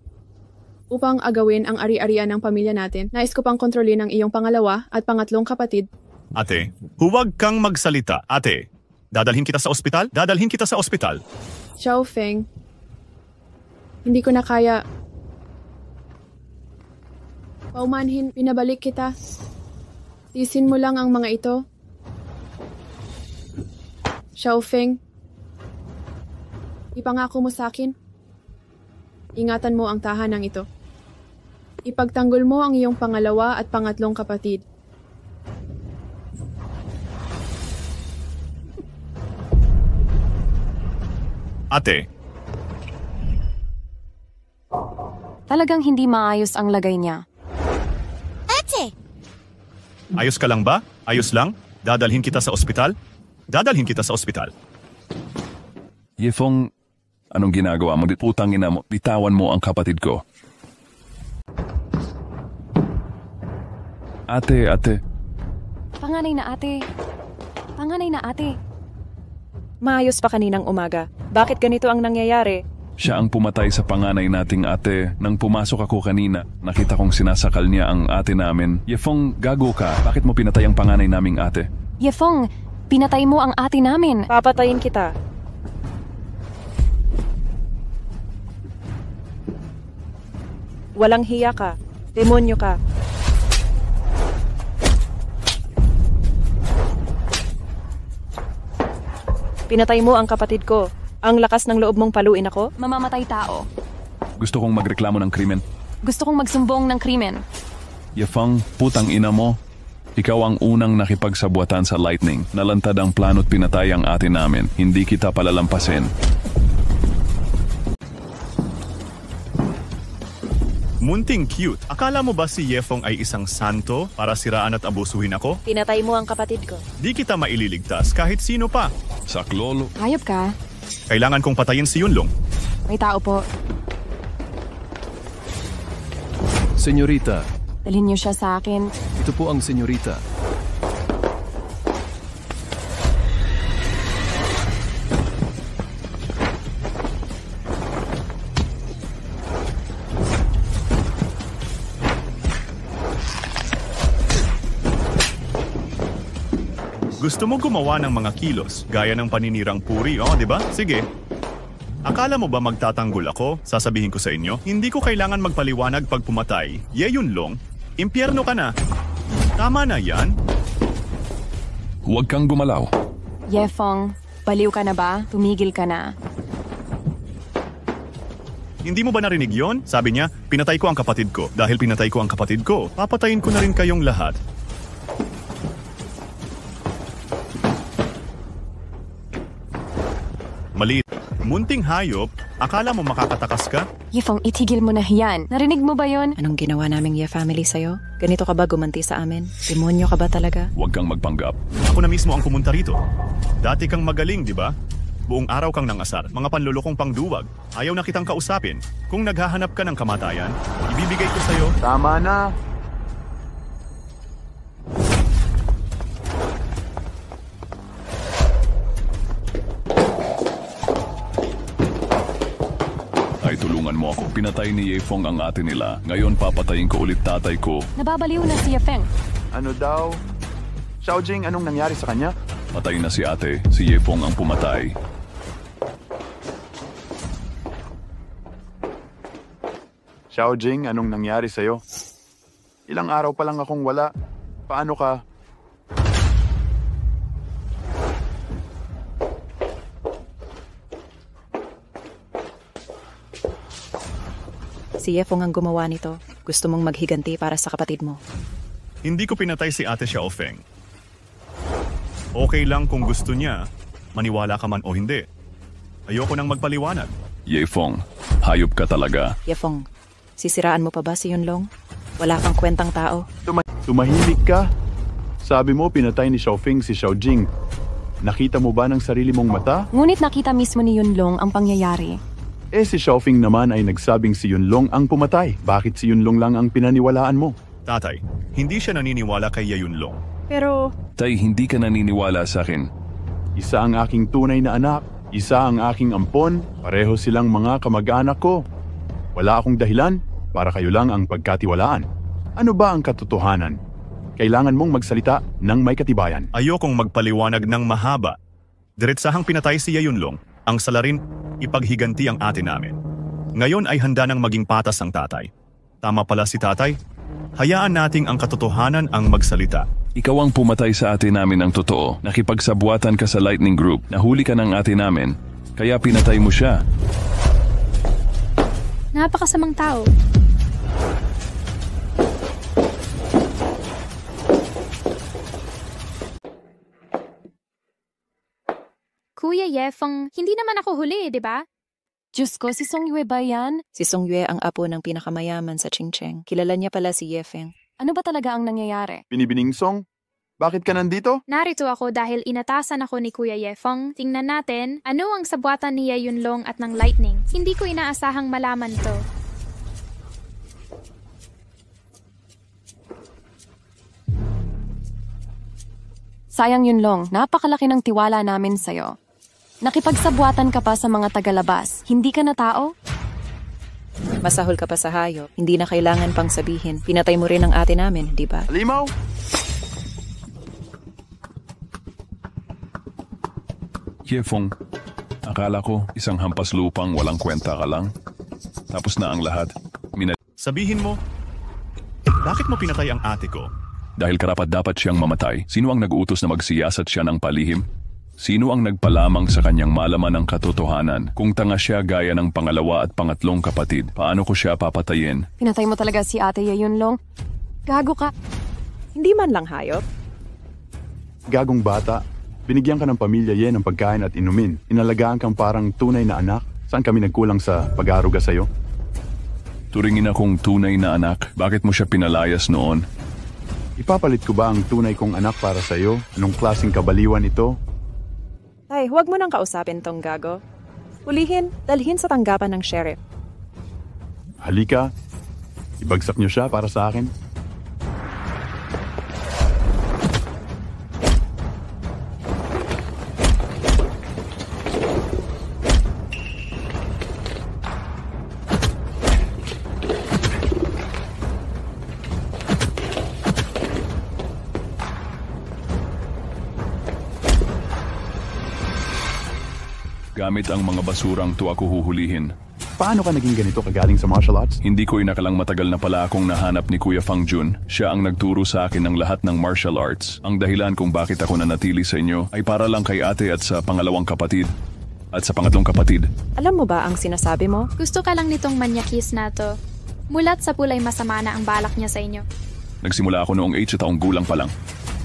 upang agawin ang ari-arian ng pamilya natin. Nais ko pang kontrolin ang iyong pangalawa at pangatlong kapatid. Ate, huwag kang magsalita. Ate, dadalhin kita sa ospital? Dadalhin kita sa ospital. Xiaofeng, hindi ko na kaya. Paumanhin, pinabalik kita. Tisin mo lang ang mga ito. Xiaofeng, ipangako mo sa akin. Ingatan mo ang tahanang ito. Ipagtanggol mo ang iyong pangalawa at pangatlong kapatid. Ate, Talagang hindi maayos ang lagay niya. Ate! ayos ka lang ba? Ayos lang? Dadalhin kita sa ospital? Dadalhin kita sa ospital. Yefong, anong ginagawa mo? Putang ina mo, bitawan mo ang kapatid ko. Ate. Panganay na ate. Panganay na ate. Maayos pa kaninang umaga. Bakit ganito ang nangyayari? Siya ang pumatay sa panganay nating ate. Nang pumasok ako kanina, nakita kong sinasakal niya ang ate namin. Yefong, gago ka. Bakit mo pinatay ang panganay naming ate? Yefong, pinatay mo ang ate namin. Papatayin kita. Walang hiya ka. Demonyo ka. Pinatay mo ang kapatid ko. Ang lakas ng loob mong paluin ako? Mamamatay tao. Gusto kong magreklamo ng krimen. Gusto kong magsumbong ng krimen. Yefong, putang ina mo. Ikaw ang unang nakipagsabwatan sa Lightning. Nalantad ang plano't pinatay ang ate namin. Hindi kita palalampasin. Munting cute. Akala mo ba si Yefong ay isang santo para siraan at abusuhin ako? Pinatay mo ang kapatid ko. Di kita maililigtas kahit sino pa. Saklolo. Hayop ka. Kailangan kong patayin si Yunlong. May tao po. Senyorita, Dalhin niyo siya sa akin. ito po ang senyorita. Gusto mo gumawa ng mga kilos, gaya ng paninirang puri, di ba? Sige. Akala mo ba magtatanggol ako? Sasabihin ko sa inyo, hindi ko kailangan magpaliwanag pag pumatay. Ye Yunlong, impyerno ka na. Tama na yan. Huwag kang gumalaw. Yefeng, baliw ka na ba? Tumigil ka na. Hindi mo ba narinig yon? Sabi niya, pinatay ko ang kapatid ko. Dahil pinatay ko ang kapatid ko, papatayin ko na rin kayong lahat. Maliit. Munting hayop, akala mo makakatakas ka? Yefeng, itigil mo na yan. Narinig mo ba yon? Anong ginawa naming Ye family sa'yo? Ganito ka ba gumanti sa amin? Demonyo ka ba talaga? Huwag kang magpanggap. Ako na mismo ang pumunta rito. Dati kang magaling, di ba? Buong araw kang nangasar, mga panlulokong pangduwag. Ayaw na kitang kausapin. Kung naghahanap ka ng kamatayan, ibibigay ko sa'yo. Tama na. Ay, tulungan mo ako. Pinatay ni Yefeng ang ate nila. Ngayon papatayin ko ulit tatay ko. Nababaliw na si Yefeng. Ano daw? Xiaojing, anong nangyari sa kanya? Patay na si ate. Si Yefeng ang pumatay. Xiaojing, anong nangyari sa'yo? Ilang araw pa lang akong wala. Paano ka? Si Yefeng ang gumawa nito. Gusto mong maghiganti para sa kapatid mo. Hindi ko pinatay si Ate Xiaofeng. Okay lang kung gusto niya, maniwala ka man o hindi. Ayoko nang magpaliwanag. Yefeng, hayop ka talaga. Yefeng, sisiraan mo pa ba si Yunlong? Wala kang kwentang tao. Tumahimik ka. Sabi mo pinatay ni Xiaofeng si Xiaojing. Nakita mo ba ng sarili mong mata? Ngunit nakita mismo ni Yunlong ang pangyayari. Si Xiaofeng naman ay nagsabing si Yunlong ang pumatay. Bakit si Yunlong lang ang pinaniwalaan mo? Tatay, hindi siya naniniwala kay Ye Yunlong. Pero... Tay, hindi ka naniniwala sa akin. Isa ang aking tunay na anak. Isa ang aking ampon. Pareho silang mga kamag-anak ko. Wala akong dahilan para kayo lang ang pagkatiwalaan. Ano ba ang katotohanan? Kailangan mong magsalita ng may katibayan. Ayokong magpaliwanag ng mahaba. Diretsahang pinatay si Ye Yunlong. Ang salarin, ipaghiganti ang ate namin. Ngayon ay handa nang maging patas ang tatay. Tama pala si tatay. Hayaan nating ang katotohanan ang magsalita. Ikaw ang pumatay sa ate namin ng totoo. Nakipagsabuatan ka sa Lightning Group. Nahuli ka ng ate namin. Kaya pinatay mo siya. Napakasamang tao. Kuya Yefeng, hindi naman ako huli, di ba? Diyos ko, si Songyue ba yan? Si Songyue ang apo ng pinakamayaman sa Qingcheng. Kilala niya pala si Yefeng. Ano ba talaga ang nangyayari? Binibining Song, bakit ka nandito? Narito ako dahil inatasan ako ni Kuya Yefeng. Tingnan natin, ano ang sabuatan ni Ye Yunlong at ng Lightning. Hindi ko inaasahang malaman to. Sayang Yunlong, napakalaki ng tiwala namin sa'yo. Nakipagsabuatan ka pa sa mga tagalabas. Hindi ka na tao? Masahol ka pa sa hayop. Hindi na kailangan pang sabihin. Pinatay mo rin ang ate namin, di ba? Limaw! Yefeng, akala ko isang hampas lupang walang kwenta ka lang. Tapos na ang lahat. Sabihin mo, bakit mo pinatay ang ate ko? Dahil karapat-dapat siyang mamatay, sino ang nag-uutos na magsiyasat siya ng palihim? Sino ang nagpalamang sa kanyang malaman ng katotohanan? Kung tanga siya gaya ng pangalawa at pangatlong kapatid, paano ko siya papatayin? Pinatay mo talaga si Ate Ye Yunlong? Gago ka. Hindi man lang hayop. Gagong bata, binigyan ka ng pamilya Ye ng pagkain at inumin. Inalagaan kang parang tunay na anak. Saan kami nagkulang sa pag-aaruga sa'yo? Turingin akong tunay na anak. Bakit mo siya pinalayas noon? Ipapalit ko ba ang tunay kong anak para sa'yo? Anong klaseng kabaliwan ito? Tay, huwag mo nang kausapin tong gago. Hulihin, dalhin sa tanggapan ng sheriff. Halika, ibagsak niyo siya para sa akin. Gamit ang mga basurang to ako huhulihin. Paano ka naging ganito kagaling sa martial arts? Hindi ko inakalang matagal na pala akong nahanap ni Kuya Fang Jun. Siya ang nagturo sa akin ng lahat ng martial arts. Ang dahilan kung bakit ako nanatili sa inyo ay para lang kay ate at sa pangalawang kapatid. At sa pangatlong kapatid. Alam mo ba ang sinasabi mo? Gusto ka lang nitong manyakis na to. Mulat sa pulay masama na ang balak niya sa inyo. Nagsimula ako noong 8 taong gulang pa lang.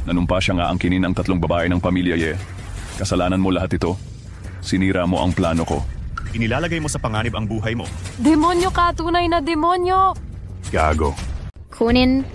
Nanumpa siya nga angkinin ang 3 babae ng pamilya Ye. Kasalanan mo lahat ito. Sinira mo ang plano ko. Inilalagay mo sa panganib ang buhay mo. Demonyo ka! Tunay na demonyo! Gago. Kunin.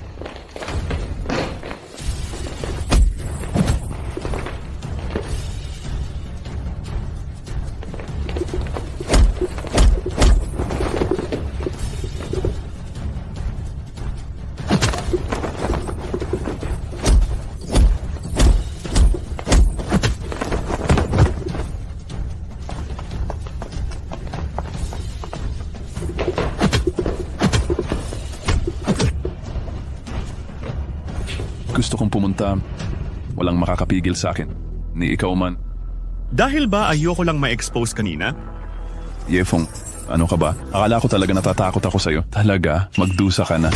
Gusto kong pumunta. Walang makakapigil sa akin. Ni ikaw man. Dahil ba ayoko lang ma-expose kanina? Yefong, ano ka ba? Akala ko talaga natatakot ako sa'yo. Talaga? Magdusa ka na.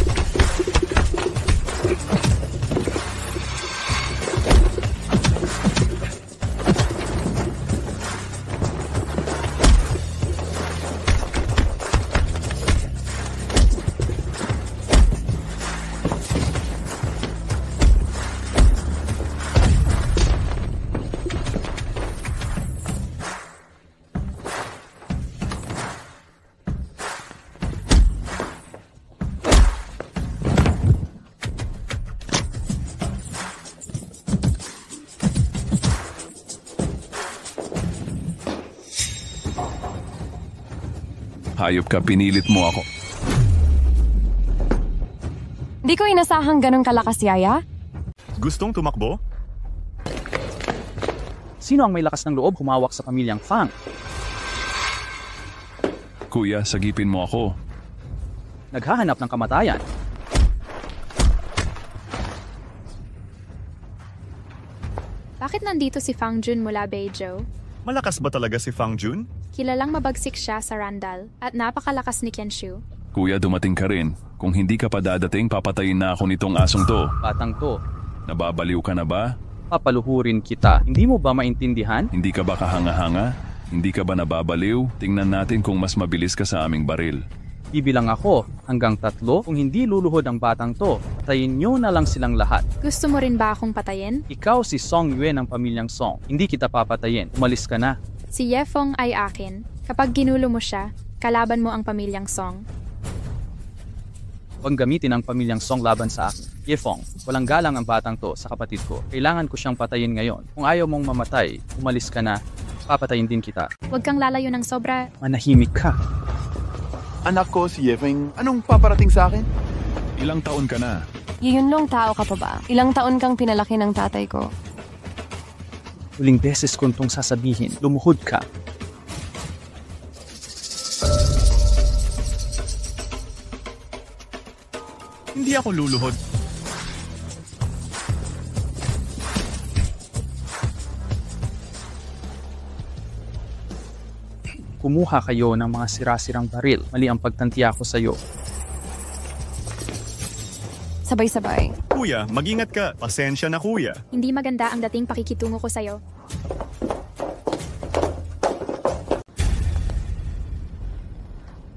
Hayop ka, pinilit mo ako. Di ko inasahang ganong kalakas, Yaya. Gustong tumakbo? Sino ang may lakas ng loob humawak sa pamilyang Fang? Kuya, sagipin mo ako. Naghahanap ng kamatayan. Bakit nandito si Fang Jun mula Beizhou? Malakas ba talaga si Fang Jun? Kilalang mabagsik siya sa Randall at napakalakas ni Kenshu. Kuya, dumating ka rin. Kung hindi ka pa dadating, papatayin na ako nitong asong to. Batang to. Nababaliw ka na ba? Papaluhurin kita. Hindi mo ba maintindihan? Hindi ka ba kahanga-hanga? Hindi ka ba nababaliw? Tingnan natin kung mas mabilis ka sa aming baril. Bibilang ako hanggang 3. Kung hindi luluhod ang batang to, patayin nyo na lang silang lahat. Gusto mo rin ba akong patayin? Ikaw si Song Yue ng pamilyang Song. Hindi kita papatayin. Umalis ka na. Si Yefong ay akin. Kapag ginulo mo siya, kalaban mo ang pamilyang Song. Huwag gamitin ang pamilyang Song laban sa akin. Yefong, walang galang ang batang to sa kapatid ko. Kailangan ko siyang patayin ngayon. Kung ayaw mong mamatay, umalis ka na. Papatayin din kita. Huwag kang lalayo ng sobra. Manahimik ka. Anak ko si Yefeng, anong paparating sa akin? Ilang taon ka na? Yunlong tao ka pa ba? Ilang taon kang pinalaki ng tatay ko? Huling beses kong tong sasabihin, lumuhod ka. Hindi ako luluhod. Kumuha kayo ng mga sira-sirang baril. Mali ang pagtantiya ko sa'yo. Sabay-sabay. Kuya, mag-ingat ka. Pasensya na, kuya. Hindi maganda ang dating pakikitungo ko sa'yo.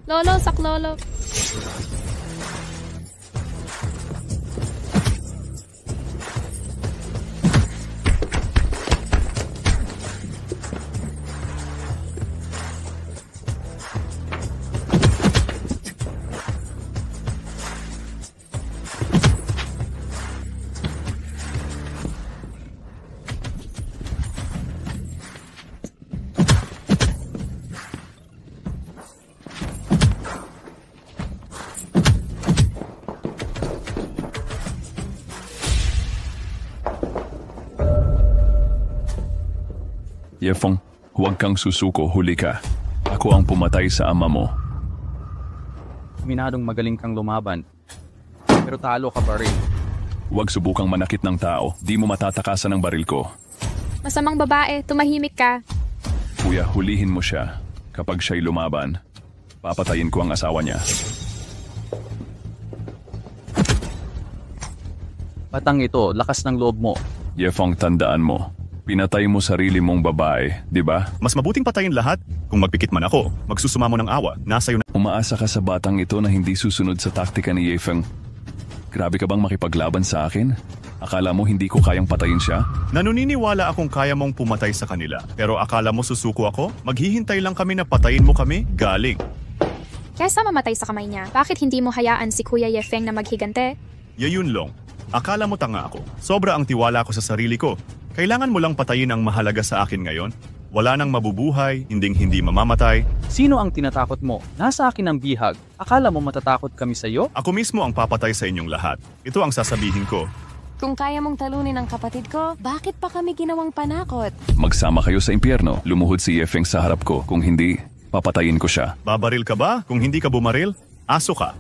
Lolo, saklolo. Yefong, huwag kang susuko, huli ka. Ako ang pumatay sa ama mo. Minadong magaling kang lumaban. Pero talo ka pa rin. Huwag subukang manakit ng tao. Di mo matatakasan ang baril ko. Masamang babae, tumahimik ka. Kuya, hulihin mo siya. Kapag siya'y lumaban, papatayin ko ang asawa niya. Batang ito, lakas ng loob mo. Yefong, tandaan mo. Pinatay mo sarili mong babae, di ba? Mas mabuting patayin lahat. Kung magpikit man ako, magsusumamo ng awa. Nasa iyo na... Umaasa ka sa batang ito na hindi susunod sa taktika ni Yefeng. Grabe ka bang makipaglaban sa akin? Akala mo hindi ko kayang patayin siya? Nanuniniwala akong kaya mong pumatay sa kanila. Pero akala mo susuko ako? Maghihintay lang kami na patayin mo kami? Galing. Kesa mamatay sa kamay niya, bakit hindi mo hayaan si Kuya Yefeng na maghigante? Yayunlong, akala mo tanga ako. Sobra ang tiwala ko sa sarili ko. Kailangan mo lang patayin ang mahalaga sa akin ngayon. Wala nang mabubuhay, hindi mamamatay. Sino ang tinatakot mo? Nasa akin ang bihag. Akala mo matatakot kami sa iyo? Ako mismo ang papatay sa inyong lahat. Ito ang sasabihin ko. Kung kaya mong talunin ang kapatid ko, bakit pa kami ginawang panakot? Magsama kayo sa impyerno. Lumuhod si Yefeng sa harap ko. Kung hindi, papatayin ko siya. Babaril ka ba? Kung hindi ka bumaril, aso ka.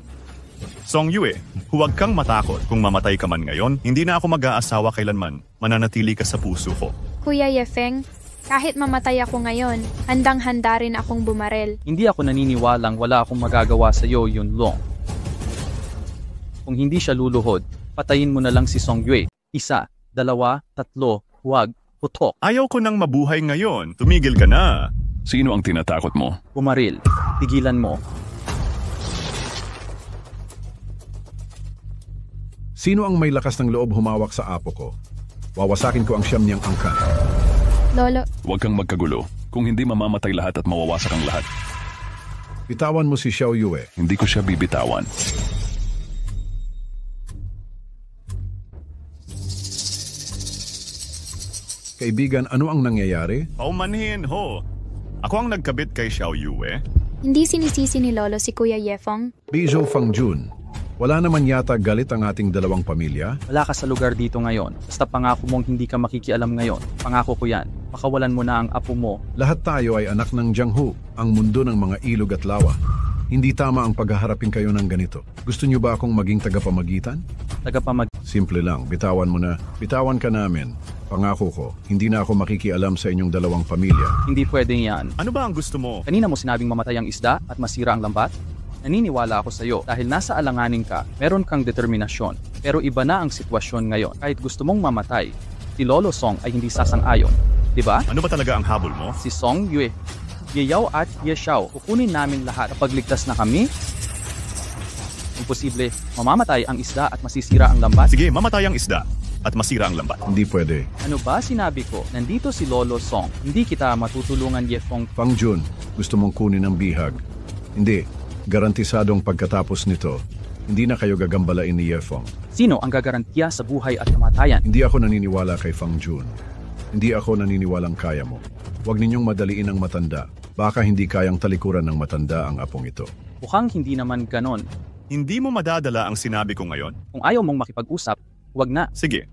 Song Yue, huwag kang matakot. Kung mamatay ka man ngayon, hindi na ako mag-aasawa kailanman. Mananatili ka sa puso ko. Kuya Yefeng, kahit mamatay ako ngayon, handang-handa rin akong bumaril. Hindi ako naniniwalang wala akong magagawa sa iyo, Yunlong. Kung hindi siya luluhod, patayin mo na lang si Song Yue. 1, 2, 3, huwag, putok. Ayaw ko nang mabuhay ngayon. Tumigil ka na. Sino ang tinatakot mo? Bumaril. Tigilan mo. Sino ang may lakas ng loob humawak sa apo ko? Wawasakin ko ang siyam niyang angkan. Lolo. Huwag kang magkagulo. Kung hindi, mamamatay lahat at mawawasak ang lahat. Bitawan mo si Xiao Yue. Hindi ko siya bibitawan. Kaibigan, ano ang nangyayari? Paumanhin ho. Ako ang nagkabit kay Xiao Yue. Hindi sinisisi ni Lolo si Kuya Yefeng. Bizhou Fangjun, wala naman yata galit ang ating dalawang pamilya? Wala ka sa lugar dito ngayon. Basta pangako mong hindi ka makikialam ngayon. Pangako ko yan. Pakawalan mo na ang apo mo. Lahat tayo ay anak ng Jianghu, ang mundo ng mga ilog at lawa. Hindi tama ang paghaharapin kayo ng ganito. Gusto niyo ba akong maging tagapamagitan? Simple lang, bitawan mo na. Bitawan ka namin. Pangako ko, hindi na ako makikialam sa inyong dalawang pamilya. Hindi pwede yan. Ano ba ang gusto mo? Kanina mo sinabing mamatay ang isda at masira ang lambat? Naniniwala ako sa iyo dahil nasa alanganin ka, meron kang determinasyon. Pero iba na ang sitwasyon ngayon. Kahit gusto mong mamatay, si Lolo Song ay hindi sasang-ayon. Diba? Ano ba talaga ang habol mo? Si Song Yue, Ye Yao at Ye Xiao, kukunin namin lahat. Kapag ligtas na kami, imposible, mamamatay ang isda at masisira ang lambat. Sige, mamatay ang isda at masira ang lambat. Hindi pwede. Ano ba sinabi ko? Nandito si Lolo Song. Hindi kita matutulungan, Yefeng. Fangjun, gusto mong kunin ang bihag? Hindi. Garantisadong pagkatapos nito, hindi na kayo gagambalain ni Yefeng. Sino ang gagarantiya sa buhay at kamatayan? Hindi ako naniniwala kay Fangjun. Hindi ako naniniwalang kaya mo. Huwag ninyong madaliin ang matanda. Baka hindi kayang talikuran ng matanda ang apong ito. Mukhang hindi naman ganon. Hindi mo madadala ang sinabi ko ngayon. Kung ayaw mong makipag-usap, huwag na. Sige.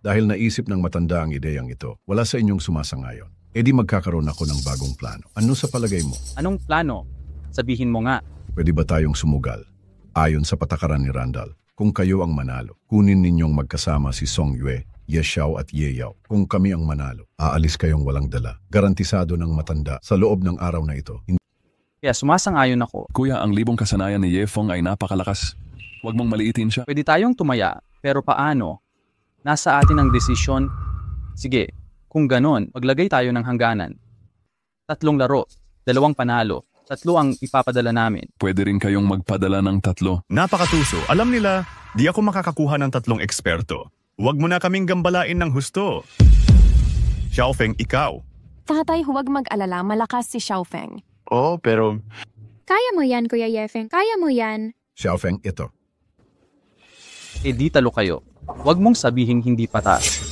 Dahil naisip ng matanda ang ideyang ito, wala sa inyong sumasangayon. E di magkakaroon ako ng bagong plano. Ano sa palagay mo? Anong plano? Sabihin mo nga. Pwede ba tayong sumugal? Ayon sa patakaran ni Randall, kung kayo ang manalo, kunin ninyong magkasama si Song Yue, Ye Xiao at Ye Yao. Kung kami ang manalo, aalis kayong walang dala. Garantisado ng matanda sa loob ng araw na ito. Kaya sumasang-ayon ako. Kuya, ang libong kasanayan ni Yefeng ay napakalakas. Huwag mong maliitin siya. Pwede tayong tumaya, pero paano? Nasa atin ang desisyon. Sige, kung ganon, maglagay tayo ng hangganan. 3 laro, 2 panalo. 3 ang ipapadala namin. Pwede rin kayong magpadala ng 3. Napakatuso. Alam nila, di ako makakakuha ng 3 eksperto. Huwag mo na kaming gambalain ng husto. Xiaofeng, ikaw. Tatay, huwag mag-alala. Malakas si Xiaofeng. Oo, pero... Kaya mo yan, Kuya Yefeng. Kaya mo yan. Xiaofeng, ito. Eh di talo kayo. Huwag mong sabihin hindi patas.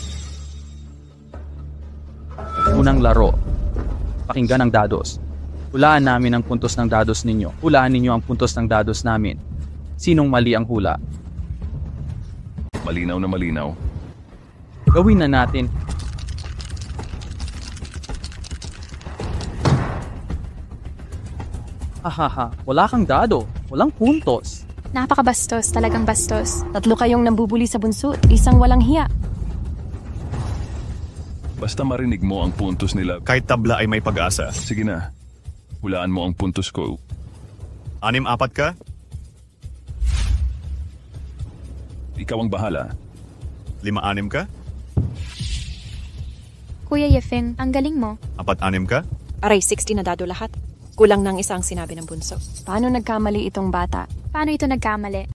Unang laro. Pakinggan ang dados. Hulaan namin ang puntos ng dados ninyo. Hulaan ninyo ang puntos ng dados namin. Sinong mali ang hula? Malinaw na malinaw. Gawin na natin. Hahaha, wala kang dado. Walang puntos. Napakabastos, talagang bastos. 3 kayong nambubuli sa bunso, 1 walang hiya. Basta marinig mo ang puntos nila. Kahit tabla ay may pag-asa. Sige na. Hulaan mo ang puntos ko. 6-4 ka? Ikaw ang bahala. 5-6 ka? Kuya Yefeng, ang galing mo. 4-6 ka? Aray, 60 na dado lahat. Kulang ng isang sinabi ng bunso. Paano nagkamali itong bata? Paano ito nagkamali?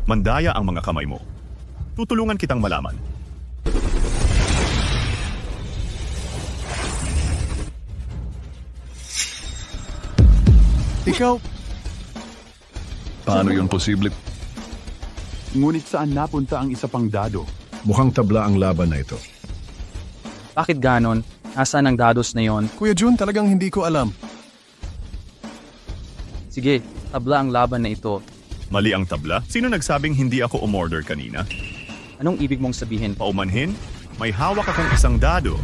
Mandaya ang mga kamay mo. Tutulungan kitang malaman. Ikaw, Paano yun posible? Ngunit saan napunta ang isa pang dado? Mukhang tabla ang laban na ito. Bakit ganon? Nasaan ang dados na yon? Kuya Jun, talagang hindi ko alam. Sige, tabla ang laban na ito. Mali ang tabla? Sino nagsabing hindi ako umorder kanina? Anong ibig mong sabihin? Paumanhin? May hawak akong isang dado.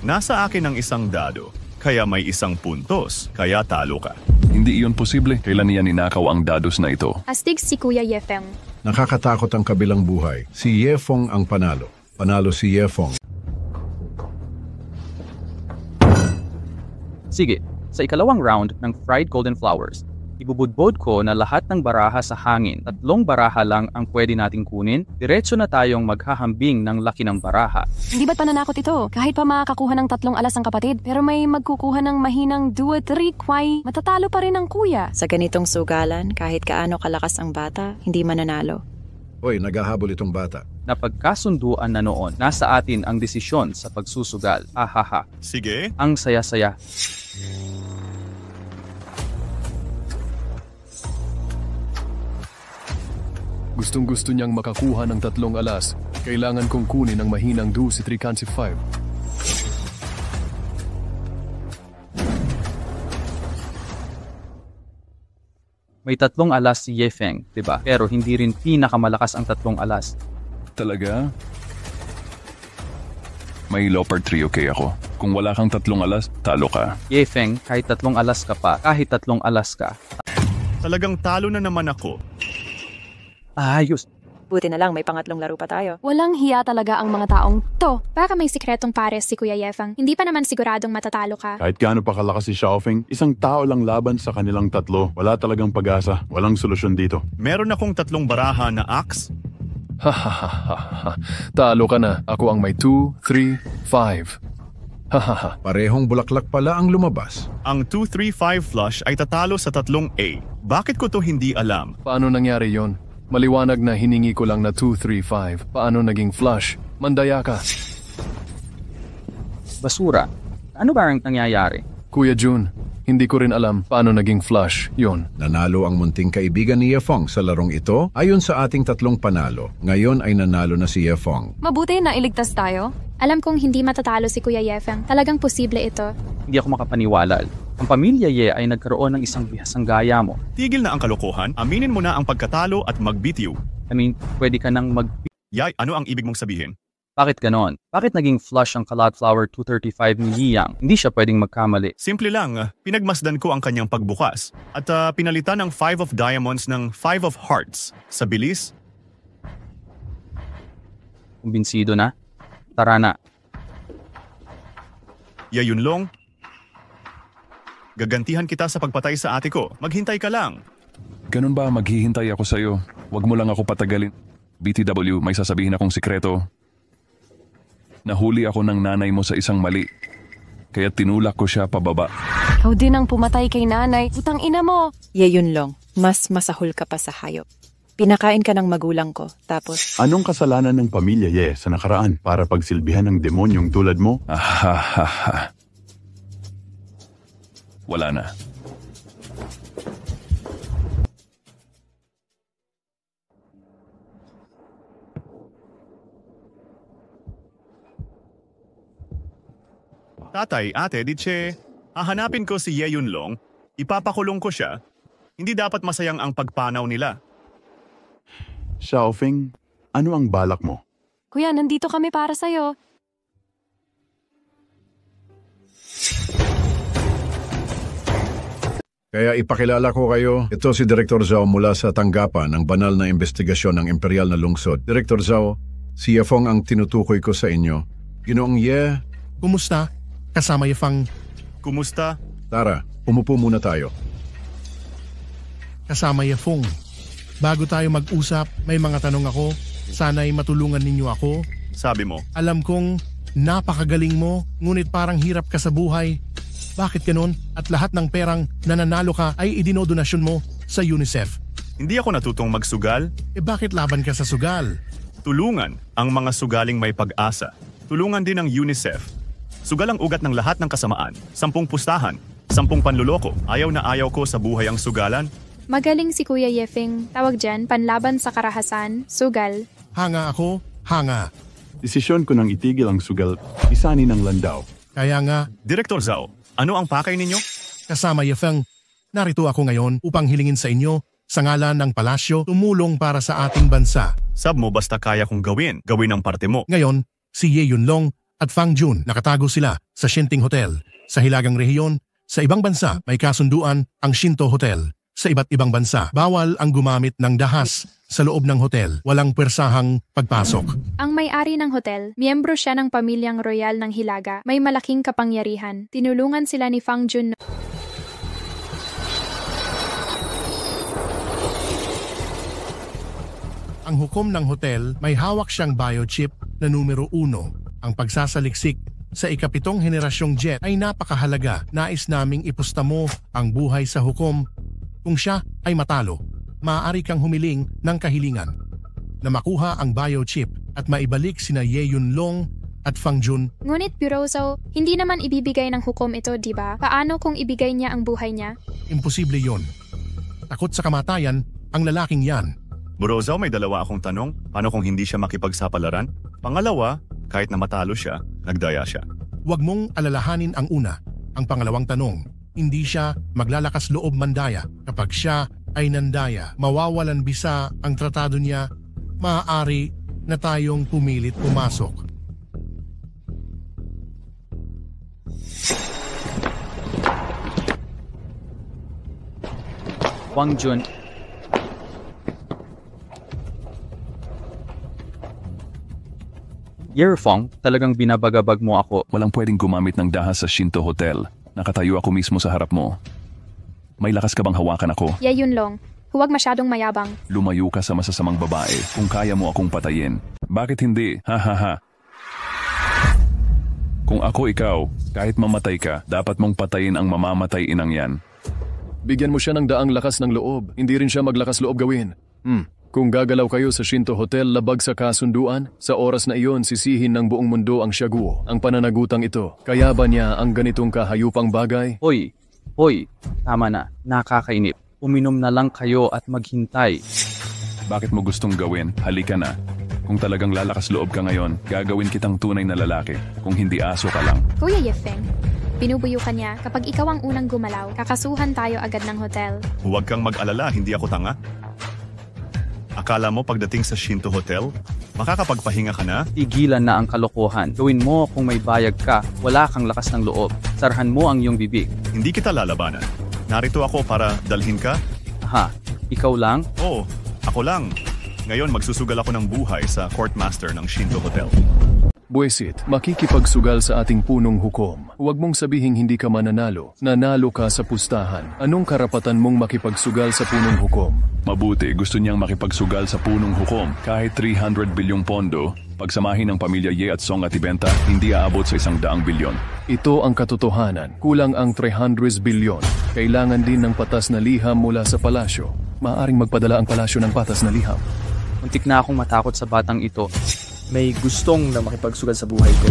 Nasa akin ang isang dado, kaya may isang puntos, kaya talo ka. Hindi iyon posible. Kailan niya ninakaw ang dados na ito? Astig si Kuya Yefeng. Nakakatakot ang kabilang buhay. Si Yefeng ang panalo. Panalo si Yefeng. Sige, sa ikalawang round ng Fried Golden Flowers, ibubudbod ko na lahat ng baraha sa hangin. 3 baraha lang ang pwede nating kunin. Diretso na tayong maghahambing ng laki ng baraha. Hindi ba't pananakot ito? Kahit pa makakakuha ng 3 alas ang kapatid, pero may magkukuha ng mahinang 2-3 kway, matatalo pa rin ang kuya. Sa ganitong sugalan, kahit kaano kalakas ang bata, hindi mananalo. Hoy, naghahabol itong bata. Napagkasunduan na noon, nasa atin ang desisyon sa pagsusugal. Ahaha. Sige. Ang saya-saya. Gustong-gusto niyang makakuha ng 3 alas. Kailangan kong kunin ang mahinang 2-3 kansi 5. May 3 alas si Yefeng, diba? Pero hindi rin pinakamalakas ang 3 alas. Talaga? May Leopard 3 okay ako. Kung wala kang 3 alas, talo ka. Yefeng, kahit 3 alas ka pa, kahit 3 alas ka. Talagang talo na naman ako. Ayos. Buti na lang may pangatlong laro pa tayo. Walang hiya talaga ang mga taong to. Baka may sikretong pares si Kuya Yefeng. Hindi pa naman siguradong matatalo ka. Kahit gaano pa kalakas si Xiaofeng, isang tao lang laban sa kanilang 3. Wala talagang pag-asa. Walang solusyon dito. Meron akong 3 baraha na axe. Hahaha. Talo ka na. Ako ang may 2, 3, 5. Hahaha. Parehong bulaklak pala ang lumabas. Ang 2-3-5 flush ay tatalo sa 3A. Bakit ko to hindi alam? Paano nangyari yon? Maliwanag na hiningi ko lang na 2, 3, 5. Paano naging flush? Mandaya ka. Basura. Ano ba ang nangyayari? Kuya Jun, hindi ko rin alam paano naging flush yon. Nanalo ang munting kaibigan ni Yefeng sa larong ito. Ayon sa ating 3 panalo, ngayon ay nanalo na si Yefeng. Mabuti na iligtas tayo. Alam kong hindi matatalo si Kuya Yefeng. Talagang posible ito. Hindi ako makapaniwala. Ang pamilya Ye ay nagkaroon ng isang bihasang gaya mo. Tigil na ang kalokohan, aminin mo na ang pagkatalo at magbitiw. I mean, pwede ka nang Yay, ano ang ibig mong sabihin? Bakit ganon? Bakit naging flush ang Cauliflower 235 ni Yiyang? Hindi siya pwedeng magkamali. Simple lang, pinagmasdan ko ang kanyang pagbukas. At pinalitan ng 5 of diamonds ng 5 of hearts. Sa bilis? Kumbinsido na? Tara na. Yayunlong, gagantihan kita sa pagpatay sa ate ko. Maghintay ka lang. Ganun ba, maghihintay ako sa'yo. Huwag mo lang ako patagalin. BTW, may sasabihin akong sikreto. Nahuli ako ng nanay mo sa isang mali. Kaya tinulak ko siya pababa. Ikaw din ang pumatay kay nanay. Utang ina mo. Yayunlong, mas masahol ka pa sa hayop. Pinakain ka ng magulang ko, tapos... Anong kasalanan ng pamilya Ye sa nakaraan para pagsilbihan ng demonyong tulad mo? Ahahaha. Wala na. Tatay, ate, ditche, hahanapin ko si Ye Yunlong, ipapakulong ko siya. Hindi dapat masayang ang pagpanaw nila. Xiaofeng, ano ang balak mo? Kuya, nandito kami para sa'yo. Kaya ipakilala ko kayo, ito si Direktor Zhao mula sa tanggapan ng banal na investigasyon ng Imperial na lungsod. Direktor Zhao, Si Yefeng ang tinutukoy ko sa inyo. Ginoong Ye. Kumusta? Kasama Yefeng. Kumusta? Tara, umupo muna tayo. Kasama Yefeng. Bago tayo mag-usap, may mga tanong ako. Sana'y matulungan ninyo ako. Sabi mo. Alam kong napakagaling mo, ngunit parang hirap ka sa buhay. Bakit ganun? At lahat ng perang nananalo ka ay idinodonasyon mo sa UNICEF. Hindi ako natutong magsugal. Bakit laban ka sa sugal? Tulungan ang mga sugaling may pag-asa. Tulungan din ng UNICEF. Sugal ang ugat ng lahat ng kasamaan. 10 pustahan, 10 panluloko. Ayaw na ayaw ko sa buhay ang sugalan. Magaling si Kuya Yefeng. Tawag dyan, panlaban sa karahasan, sugal. Hanga ako, hanga. Desisyon ko nang itigil ang sugal, isani ng landaw. Kaya nga, Direktor Zhao, ano ang pakay ninyo? Kasama Yefeng, narito ako ngayon upang hilingin sa inyo sa ngalan ng palasyo tumulong para sa ating bansa. Sab mo basta kaya kong gawin ang parte mo. Ngayon, si Ye Yunlong at Fang Jun nakatago sila sa Shinting Hotel. Sa Hilagang Rehiyon, sa ibang bansa may kasunduan ang Shinto Hotel. Sa iba't ibang bansa, bawal ang gumamit ng dahas sa loob ng hotel. Walang persahang pagpasok. Ang may-ari ng hotel, miyembro siya ng pamilyang royal ng Hilaga, may malaking kapangyarihan. Tinulungan sila ni Fang Jun. Ang hukom ng hotel, may hawak siyang biochip na numero 1. Ang pagsasaliksik sa ika-7 henerasyong jet ay napakahalaga. Nais naming ipusta mo ang buhay sa hukom. Kung siya ay matalo, maaari kang humiling ng kahilingan na makuha ang biochip at maibalik sina Ye Yunlong at Fang Jun. Ngunit Burozo, hindi naman ibibigay ng hukom ito, di ba? Paano kung ibigay niya ang buhay niya? Imposible yon. Takot sa kamatayan ang lalaking yan. Burozo, may dalawa akong tanong. Paano kung hindi siya makipagsapalaran? Pangalawa, kahit na matalo siya, nagdaya siya. Huwag mong alalahanin ang una. Ang pangalawang tanong, hindi siya maglalakas loob mandaya. Kapag siya ay nandaya, mawawalan bisa ang tratado niya, maaari na tayong pumilit pumasok. Wang Jun, Yefeng, talagang binabagabag mo ako. Walang pwedeng gumamit ng dahas sa Shinto Hotel. Nakatayo ako mismo sa harap mo. May lakas ka bang hawakan ako? Ye Yunlong, huwag masyadong mayabang. Lumayo ka sa masasamang babae kung kaya mo akong patayin. Bakit hindi? Ha ha ha. Kung ako ikaw, kahit mamatay ka, dapat mong patayin ang mamamatay inang yan. Bigyan mo siya ng daang lakas ng loob. Hindi rin siya maglakas loob gawin. Kung gagalaw kayo sa Shinto Hotel labag sa kasunduan, sa oras na iyon sisihin ng buong mundo ang Shaguo, ang pananagutang ito. Kaya ba niya ang ganitong kahayupang bagay? Hoy, tama na. Nakakainip. Uminom na lang kayo at maghintay. Bakit mo gustong gawin? Halika na. Kung talagang lalakas loob ka ngayon, gagawin kitang tunay na lalaki. Kung hindi aso ka lang. Kuya Yefeng, binubuyo ka niya. Kapag ikaw ang unang gumalaw, kakasuhan tayo agad ng hotel. Huwag kang mag-alala, hindi ako tanga. Akala mo pagdating sa Shinto Hotel, makakapagpahinga ka na? Tigilan na ang kalokohan. Gawin mo kung may bayag ka, wala kang lakas ng loob. Sarhan mo ang iyong bibig. Hindi kita lalabanan. Narito ako para dalhin ka? Ha? Ikaw lang? Oo, ako lang. Ngayon magsusugal ako ng buhay sa courtmaster ng Shinto Hotel. Buesit, makikipagsugal sa ating punong hukom. Huwag mong sabihing hindi ka mananalo. Nanalo ka sa pustahan. Anong karapatan mong makipagsugal sa punong hukom? Mabuti, gusto niyang makipagsugal sa punong hukom. Kahit 300 bilyong pondo, pagsamahin ng pamilya Ye at Song at ibenta, hindi aabot sa 100 bilyon. Ito ang katotohanan. Kulang ang 300 bilyon. Kailangan din ng patas na liham mula sa palasyo. Maaaring magpadala ang palasyo ng patas na liham. Muntik na akong matakot sa batang ito. May gustong na makipagsugal sa buhay ko.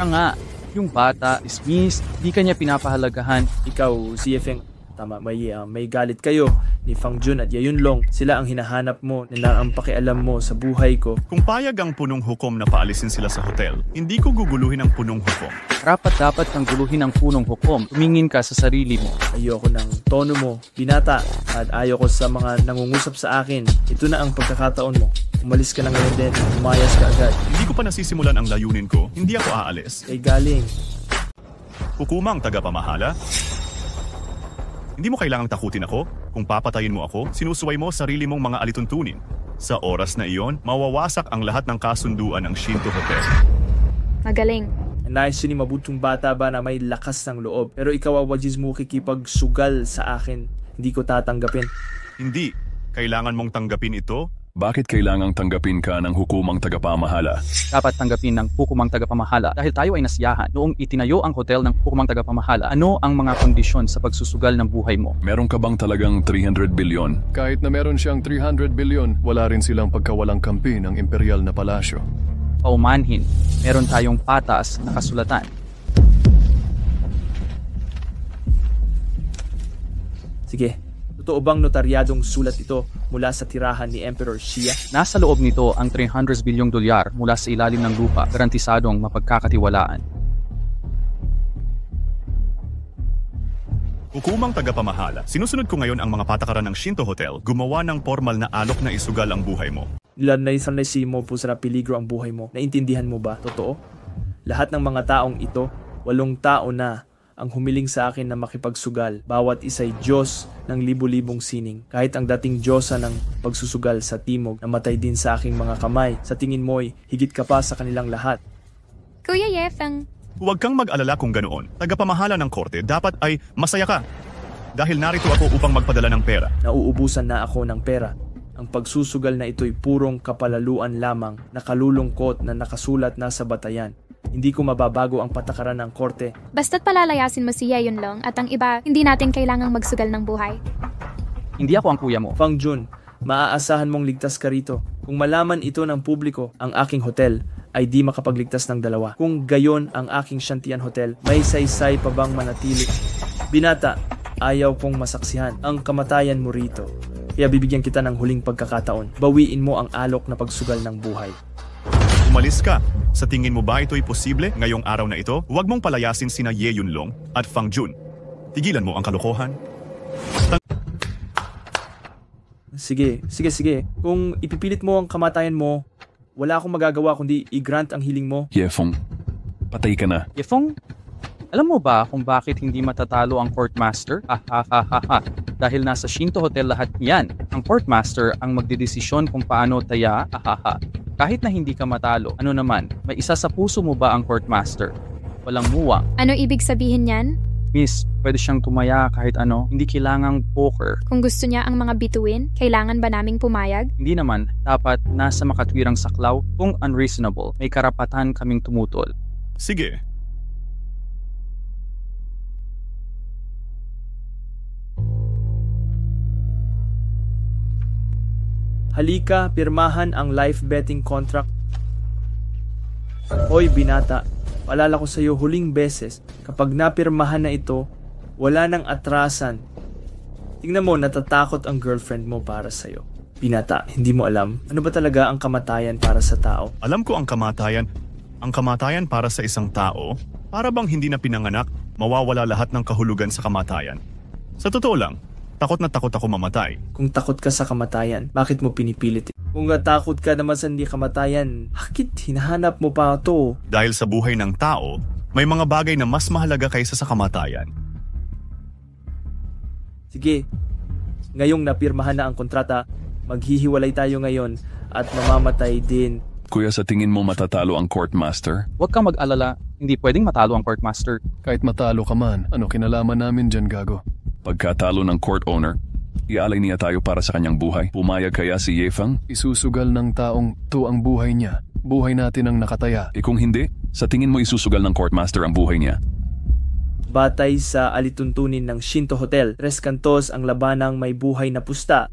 Nga, yung bata, dismissed, di kanya pinapahalagahan. Ikaw, si Yefeng, tama, may galit kayo ni Fang Jun at Ye Yunlong. Sila ang hinahanap mo na ang pakialam mo sa buhay ko. Kung payag ang punong hukom na paalisin sila sa hotel, hindi ko guguluhin ang punong hukom. Dapat kang guluhin ang punong hukom. Tumingin ka sa sarili mo. Ayoko ng tono mo, binata, at ayoko sa mga nangungusap sa akin. Ito na ang pagkakataon mo. Umalis ka na ngayon din, umayas ka agad. Hindi ko pa nasisimulan ang layunin ko, hindi ako aalis. Ay galing. Hukumang tagapamahala? Hindi mo kailangang takutin ako. Kung papatayin mo ako, sinusuway mo sarili mong mga alituntunin. Sa oras na iyon, mawawasak ang lahat ng kasunduan ng Shinto Hotel. Magaling. Nais ni mabuting bata ba na may lakas ng loob? Pero ikaw, Awajis, mo kikipagsugal sa akin. Hindi ko tatanggapin. Hindi. Kailangan mong tanggapin ito. Bakit kailangang tanggapin ka ng hukumang tagapamahala? Dapat tanggapin ng hukumang tagapamahala dahil tayo ay nasiyahan. Noong itinayo ang hotel ng hukumang tagapamahala, ano ang mga kondisyon sa pagsusugal ng buhay mo? Meron ka bang talagang 300 bilyon? Kahit na meron siyang 300 bilyon, wala rin silang pagkawalang kampi ng imperial na palasyo. Paumanhin, meron tayong patas na kasulatan. Sige, totoo bang notaryadong sulat ito mula sa tirahan ni Emperor Xia? Nasa loob nito ang 300 bilyong dolyar mula sa ilalim ng lupa, garantisadong mapagkakatiwalaan. Hukumang tagapamahala, sinusunod ko ngayon ang mga patakaran ng Shinto Hotel, gumawa ng formal na alok na isugal ang buhay mo. Nilanay mo po sa peligro ang buhay mo. Naintindihan mo ba? Totoo? Lahat ng mga taong ito, 8 tao na ang humiling sa akin na makipagsugal. Bawat isa'y Diyos ng libu-libong sining. Kahit ang dating Diyosa ng pagsusugal sa timog, namatay din sa aking mga kamay. Sa tingin mo'y higit ka pa sa kanilang lahat. Kuya Yefeng, huwag kang mag-alala kung ganoon. Tagapamahala ng korte dapat ay masaya ka. Dahil narito ako upang magpadala ng pera. Nauubusan na ako ng pera. Ang pagsusugal na ito'y purong kapalaluan lamang, nakalulungkot na nakasulat na sa batayan. Hindi ko mababago ang patakaran ng korte. Basta't palalayasin mo si Ye Yunlong at ang iba, hindi natin kailangang magsugal ng buhay. Hindi ako ang kuya mo. Fang Jun, maaasahan mong ligtas ka rito. Kung malaman ito ng publiko, ang aking hotel ay di makapagligtas ng 2. Kung gayon ang aking Shantian Hotel, may saysay pa bang manatili? Binata, ayaw kong masaksihan ang kamatayan mo rito. Kaya bibigyan kita ng huling pagkakataon. Bawiin mo ang alok na pagsugal ng buhay. Umalis ka. Sa tingin mo ba ito'y posible ngayong araw na ito? Huwag mong palayasin sina Ye Yunlong at Fang Jun. Tigilan mo ang kalokohan. Sige. Kung ipipilit mo ang kamatayan mo, wala akong magagawa kundi i-grant ang hiling mo. Yefeng, patay ka na. Yefeng, alam mo ba kung bakit hindi matatalo ang courtmaster? Dahil nasa Shinto Hotel lahat yan. Ang courtmaster ang magdedesisyon kung paano taya. Kahit na hindi ka matalo, ano naman, may isa sa puso mo ba ang courtmaster? Walang muwang. Ano ibig sabihin yan? Miss, pwede siyang tumaya kahit ano, hindi kailangang poker. Kung gusto niya ang mga bituin, kailangan ba naming pumayag? Hindi naman, dapat nasa makatwirang saklaw. Kung unreasonable, may karapatan kaming tumutol. Sige. Halika, pirmahan ang life betting contract. Hoy binata, paalala ko sa iyo huling beses, kapag napirmahan na ito, wala nang atrasan. Tingnan mo, natatakot ang girlfriend mo para sa iyo. Binata, hindi mo alam, ano ba talaga ang kamatayan para sa tao? Alam ko ang kamatayan. Ang kamatayan para sa isang tao, para bang hindi na pinanganak, mawawala lahat ng kahulugan sa kamatayan. Sa totoo lang, takot na takot ako mamatay. Kung takot ka sa kamatayan, bakit mo pinipilit? Kung takot ka naman sa hindi kamatayan, bakit hinahanap mo pa ito? Dahil sa buhay ng tao, may mga bagay na mas mahalaga kaysa sa kamatayan. Sige, ngayong napirmahan na ang kontrata, maghihiwalay tayo ngayon at mamamatay din. Kuya, sa tingin mo matatalo ang courtmaster? Huwag kang mag-alala, hindi pwedeng matalo ang courtmaster. Kahit matalo ka man, ano kinalaman namin dyan, gago? Pagkatalo ng court owner, ialay niya tayo para sa kanyang buhay. Pumayag kaya si Yefeng? Isusugal ng taong to ang buhay niya. Buhay natin ang nakataya. Kung hindi, sa tingin mo isusugal ng courtmaster ang buhay niya? Batay sa alituntunin ng Shinto Hotel, 3 kantos ang labanang may buhay na pusta.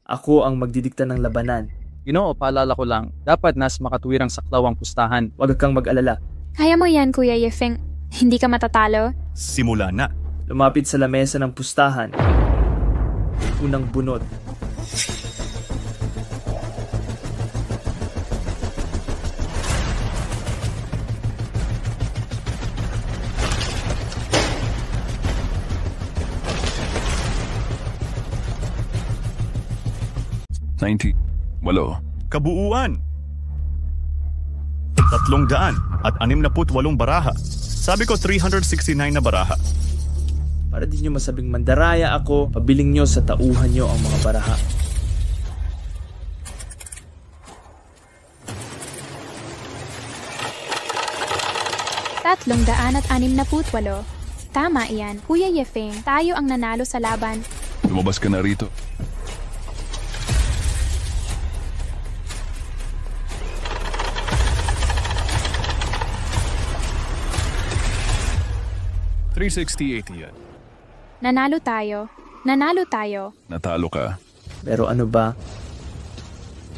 Ako ang magdidikta ng labanan. Paalala ko lang, dapat nas makatuwirang saklaw ang pustahan. Huwag kang mag-alala. Kaya mo yan, Kuya Yefeng. Hindi ka matatalo? Simula na. Lumapit sa lamesa ng pustahan. Unang bunot. Walo. Kabuuan. 368 baraha. Sabi ko 369 na baraha. Para di nyo masabing mandaraya ako, pabiling nyo sa tauhan nyo ang mga baraha. $368. Tama iyan. Kuya Yefeng, tayo ang nanalo sa laban. Lumabas ka na rito. $368 yan. Nanalo tayo. Nanalo tayo. Natalo ka. Pero ano ba?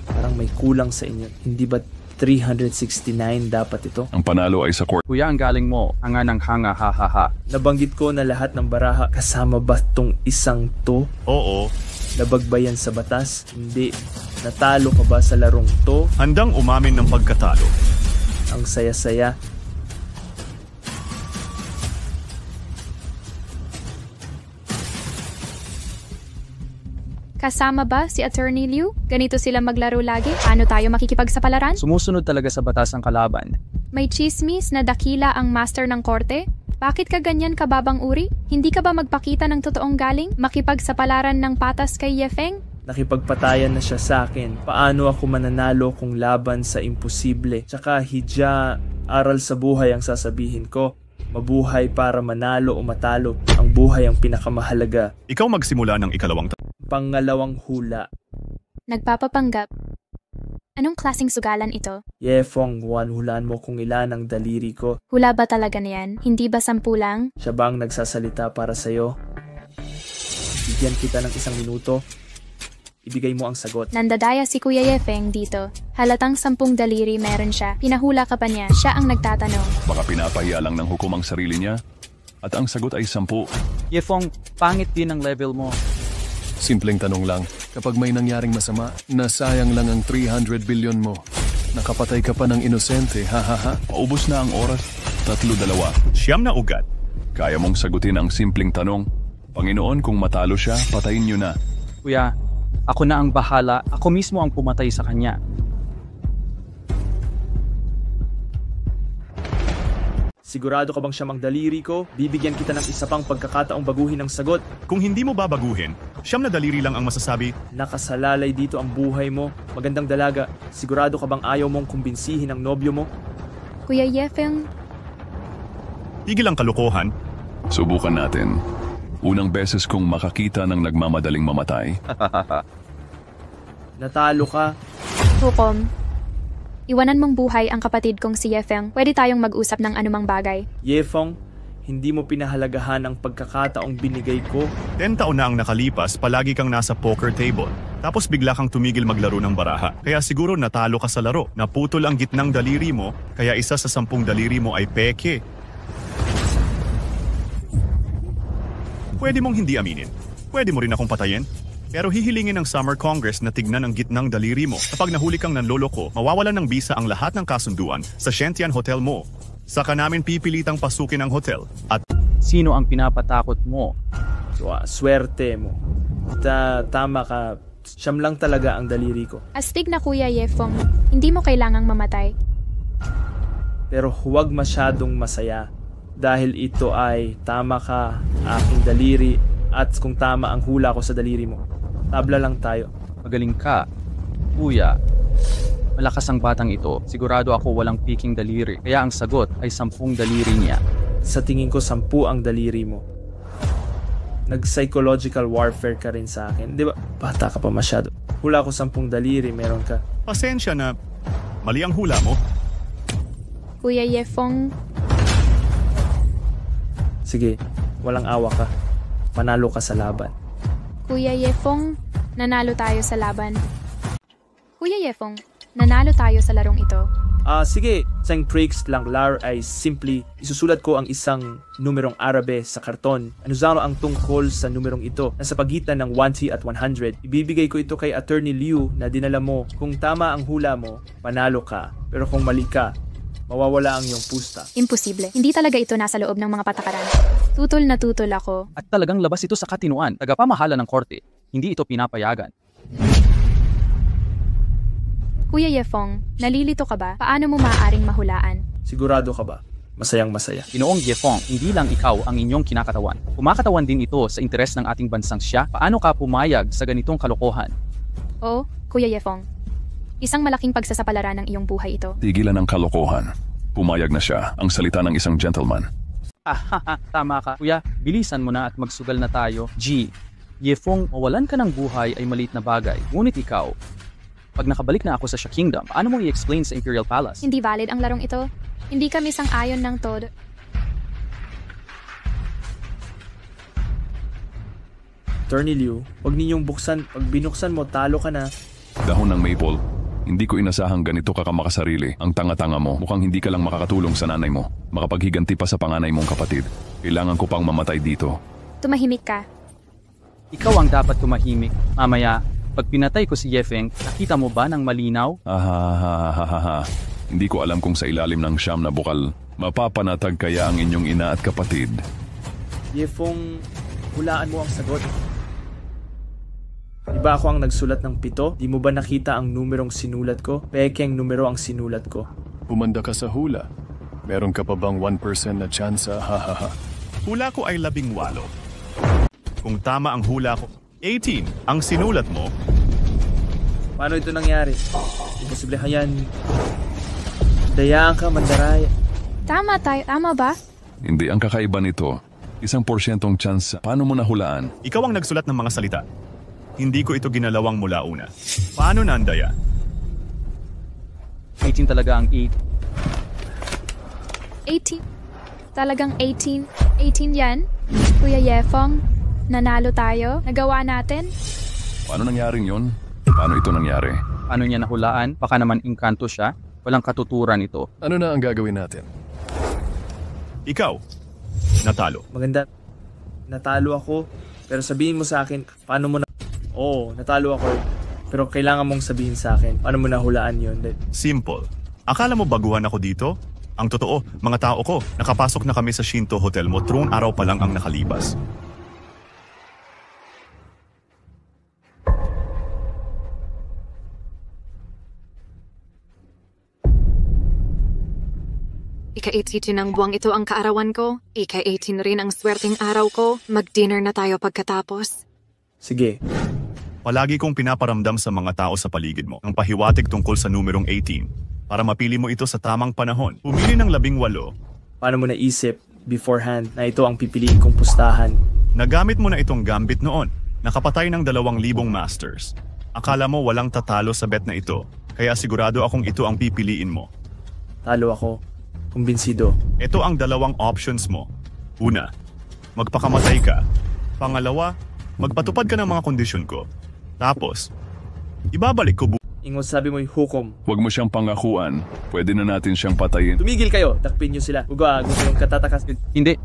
Parang may kulang sa inyo. Hindi ba 369 dapat ito? Ang panalo ay sa court. Kuya, ang galing mo. Hanga ng hanga, ha ha ha. Nabanggit ko na lahat ng baraha. Kasama ba tong isang to? Oo. Labag ba yan sa batas? Hindi. Natalo ka ba sa larong to? Handang umamin ng pagkatalo. Ang saya-saya. Kasama ba si Attorney Liu? Ganito sila maglaro lagi? Paano tayo makikipagsapalaran? Sumusunod talaga sa batas ang kalaban. May chismis na dakila ang master ng korte? Bakit ka ganyan kababang uri? Hindi ka ba magpakita ng totoong galing? Makipagsapalaran ng patas kay Yefeng? Nakipagpatayan na siya sa akin. Paano ako mananalo kung laban sa imposible? Tsaka hidya, aral sa buhay ang sasabihin ko. Mabuhay para manalo o matalo. Ang buhay ang pinakamahalaga. Ikaw magsimula ng ikalawang Pangalawang hula. Nagpapapanggap. Anong klaseng sugalan ito? Yefeng, hulaan mo kung ilan ang daliri ko. Hula ba talaga niyan? Hindi ba 10 lang? Siya ba ang nagsasalita para sa'yo? Bigyan kita ng 1 minuto. Ibigay mo ang sagot. Nandadaya si Kuya Yefeng dito. Halatang 10 daliri meron siya. Pinahula ka pa niya. Siya ang nagtatanong. Baka pinapahiya lang ng hukom ang sarili niya. At ang sagot ay 10. Yefeng, pangit din ang level mo. Simpleng tanong lang, kapag may nangyaring masama, nasayang lang ang 300 billion mo. Nakapatay ka pa ng inosente, ha ha ha. Paubos na ang oras. 3-2. Siyam na ugat. Kaya mong sagutin ang simpleng tanong. Panginoon, kung matalo siya, patayin niyo na. Kuya, ako na ang bahala. Ako mismo ang pumatay sa kanya. Sigurado ka bang siyam ang daliri ko? Bibigyan kita ng isa pang pagkakataong baguhin ang sagot. Kung hindi mo babaguhin, 9 na daliri lang ang masasabi. Nakasalalay dito ang buhay mo. Magandang dalaga. Sigurado ka bang ayaw mong kumbinsihin ang nobyo mo? Kuya Yefeng, Tigil ang kalokohan. Subukan natin. Unang beses kong makakita ng nagmamadaling mamatay. Natalo ka. hukom. Iwanan mong buhay ang kapatid kong si Yefeng. Pwede tayong mag-usap ng anumang bagay. Yefeng, hindi mo pinahalagahan ang pagkakataong binigay ko. 10 taon na ang nakalipas, palagi kang nasa poker table. Tapos bigla kang tumigil maglaro ng baraha. Kaya siguro natalo ka sa laro. Naputol ang gitnang daliri mo, kaya isa sa 10 daliri mo ay peke. Pwede mong hindi aminin. Pwede mo rin akong patayin. Pero hihilingin ng Summer Congress na tignan ang gitnang daliri mo. Kapag nahuli kang nanloloko, mawawalan ng bisa ang lahat ng kasunduan sa Shantian Hotel mo. Saka namin pipilitang pasukin ang hotel. At sino ang pinapatakot mo? Swerte mo. Tama ka. Siyam lang talaga ang daliri ko. Astig na Kuya Yefeng, hindi mo kailangang mamatay. Pero huwag masyadong masaya. Dahil ito ay tama ka, aking daliri, at kung tama ang hula ko sa daliri mo. Tabla lang tayo. Magaling ka. Kuya, malakas ang batang ito. Sigurado ako walang piking daliri. Kaya ang sagot ay 10 daliri niya. Sa tingin ko 10 ang daliri mo. Nag-psychological warfare ka rin sa akin. Di ba? Bata ka pa masyado. Hula ko 10 daliri, meron ka. Pasensya na. Mali ang hula mo. Kuya Yefeng. Sige, walang awa ka. Manalo ka sa laban. Kuya Yefeng, nanalo tayo sa laban. Kuya Yefeng, nanalo tayo sa larong ito. Sige, sang tricks lang lar ay simply isusulat ko ang isang numerong Arabe sa karton. Anuzano ang tungkol sa numerong ito na sa pagitan ng 1 at 100. Ibibigay ko ito kay Attorney Liu na dinala mo. Kung tama ang hula mo, panalo ka. Pero kung mali ka, mawawala ang iyong pusta. Imposible. Hindi talaga ito nasa loob ng mga patakaran. Tutol na tutol ako. At talagang labas ito sa katinuan. Tagapamahala ng korte. Hindi ito pinapayagan. Kuya Yefeng, nalilito ka ba? Paano mo maaaring mahulaan? Sigurado ka ba? masayang masaya. Ginoong Yefeng, hindi lang ikaw ang inyong kinakatawan. Kumakatawan din ito sa interes ng ating bansang siya. Paano ka pumayag sa ganitong kalokohan? Oh, Kuya Yefeng. Isang malaking pagsasapalaran ng iyong buhay ito. Tigilan ang kalokohan. Pumayag na siya, ang salita ng isang gentleman. Tama ka. Kuya, bilisan mo na at magsugal na tayo. Yefeng, mawalan ka ng buhay ay maliit na bagay. Ngunit ikaw, pag nakabalik na ako sa Xia Kingdom, paano mo i-explain sa Imperial Palace? Hindi valid ang larong ito. Hindi kami sang-ayon ng todo. Attorney Liu, huwag ninyong buksan. Pag binuksan mo, talo ka na. Dahon ng maple. Hindi ko inasahang ganito ka kamakasarili. Ang tanga-tanga mo. Mukhang hindi ka lang makakatulong sa nanay mo. Makapaghiganti pa sa panganay mong kapatid. Kailangan ko pang mamatay dito. Tumahimik ka. Ikaw ang dapat tumahimik. Mamaya, pag pinatay ko si Yefeng, nakita mo ba ng malinaw? Hindi ko alam kung sa ilalim ng siyam na bukal, mapapanatag kaya ang inyong ina at kapatid. Yefeng, hulaan mo ang sagot. Di ba ako ang nagsulat ng 7? Di mo ba nakita ang numerong sinulat ko? Pekeng numero ang sinulat ko. Pumanda ka sa hula. Meron ka pa bang 1% na tsansa? Hula ko ay 18. Kung tama ang hula ko, 18 ang sinulat mo. Paano ito nangyari? Imposible yan. Dayaan ka, Mandaray. Tama tayo. Tama ba? Hindi, ang kakaiba nito. 1% tsansa. Paano mo nahulaan? Ikaw ang nagsulat ng mga salita. Hindi ko ito ginalawang mula una. Paano na, Andaya? 18 talaga ang 8. 18. Talagang 18. 18 yan. Kuya Yefeng, nanalo tayo. Nagawa natin. Paano nangyaring yun? Paano ito nangyari? Paano niya nahulaan? Baka naman engkanto siya. Walang katuturan ito. Ano na ang gagawin natin? Ikaw, natalo. Maganda. Natalo ako. Pero sabihin mo sa akin, paano mo na... Oo, natalo ako. Pero kailangan mong sabihin sa akin, paano mo nahulaan yun? Simple. Akala mo baguhan ako dito? Ang totoo, mga tao ko, nakapasok na kami sa Shinto Hotel mo, trong araw pa lang ang nakalipas. Ika-18 ng buwang ito ang kaarawan ko. Ika-18 rin ang swerteng araw ko. Mag-dinner na tayo pagkatapos. Sige. Palagi kong pinaparamdam sa mga tao sa paligid mo ang pahiwatig tungkol sa numerong 18 para mapili mo ito sa tamang panahon. Pumili ng 18. Paano mo naisip beforehand na ito ang pipiliin kong pustahan? Nagamit mo na itong gambit noon. Nakapatay ng 2,000 masters. Akala mo walang tatalo sa bet na ito, kaya sigurado akong ito ang pipiliin mo. Talo ako. Kumbinsido. Ito ang 2 options mo. Una, magpakamatay ka. Pangalawa, magpatupad ka ng mga kondisyon ko. Tapos, ibabalik ko Ingon sabi mo'y hukom. Huwag mo siyang pangakuan. Pwede na natin siyang patayin. Tumigil kayo. Takpin niyo sila. Gusto yung katatakas. Hindi.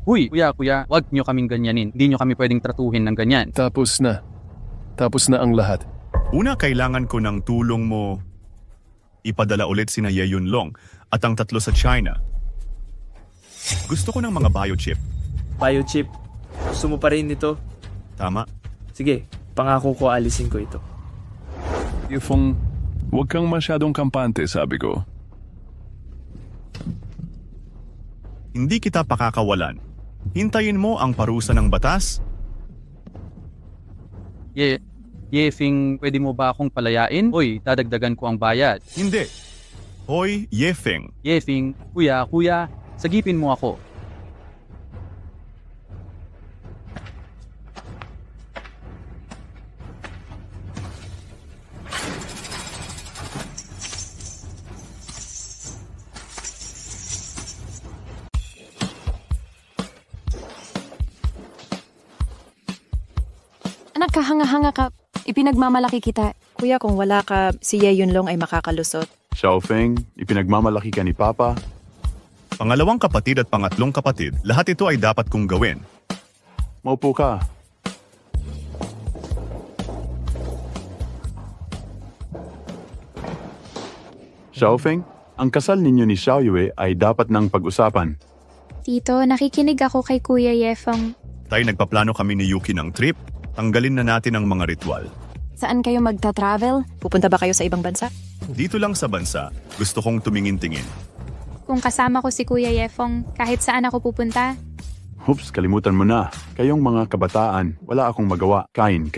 Huy, kuya. Huwag niyo kaming ganyanin. Hindi niyo kami pwedeng tratuhin ng ganyan. Tapos na ang lahat. Una, kailangan ko ng tulong mo. Ipadala ulit sina Ye Yunlong at ang 3 sa China. Gusto ko ng mga biochip. Biochip? Gusto mo pa rin ito? Tama. Sige, pangako ko alisin ko ito. Yefeng, huwag kang masyadong kampante, sabi ko. Hindi kita pakakawalan. Hintayin mo ang parusa ng batas. Yefeng, pwede mo ba akong palayain? Hoy, dadagdagan ko ang bayad. Hindi. Hoy, Yefeng. Yefeng, kuya, sagipin mo ako. Anak, kahanga-hanga ka. Ipinagmamalaki kita. Kuya, kung wala ka, si Ye Yunlong ay makakalusot. Xiaofeng, ipinagmamalaki ka ni Papa. Pangalawang kapatid at pangatlong kapatid, lahat ito ay dapat kong gawin. Maupo ka. Xiaofeng, ang kasal ninyo ni Xiaoyue ay dapat ng pag-usapan. Tito, nakikinig ako kay Kuya Yefeng. Tay, nagpaplano kami ni Yuki ng trip. Tanggalin na natin ang mga ritual. Saan kayo magta-travel? Pupunta ba kayo sa ibang bansa? Dito lang sa bansa, gusto kong tumingin-tingin. Kung kasama ko si Kuya Yefeng, kahit saan ako pupunta, Oops, kalimutan mo na. Kayong mga kabataan, wala akong magawa. Kain.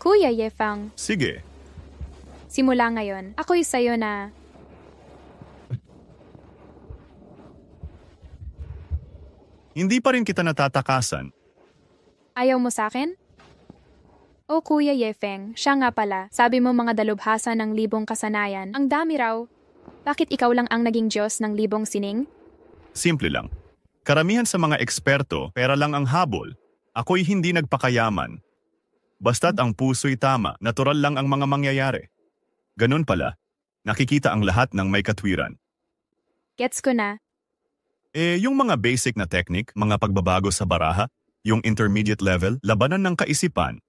Kuya Yefeng, Sige. simula ngayon, ako'y sa'yo na Hindi pa rin kita natatakasan. ayaw mo sa'kin? O Kuya Yefeng, siya nga pala, sabi mo mga dalubhasa ng libong kasanayan, ang dami raw. Bakit ikaw lang ang naging Diyos ng libong sining? Simple lang. Karamihan sa mga eksperto, pera lang ang habol. Ako'y hindi nagpakayaman. Basta't ang puso'y tama, natural lang ang mga mangyayari. Ganun pala, nakikita ang lahat ng may katwiran. Gets ko na. Yung mga basic na technique, mga pagbabago sa baraha, yung intermediate level, labanan ng kaisipan,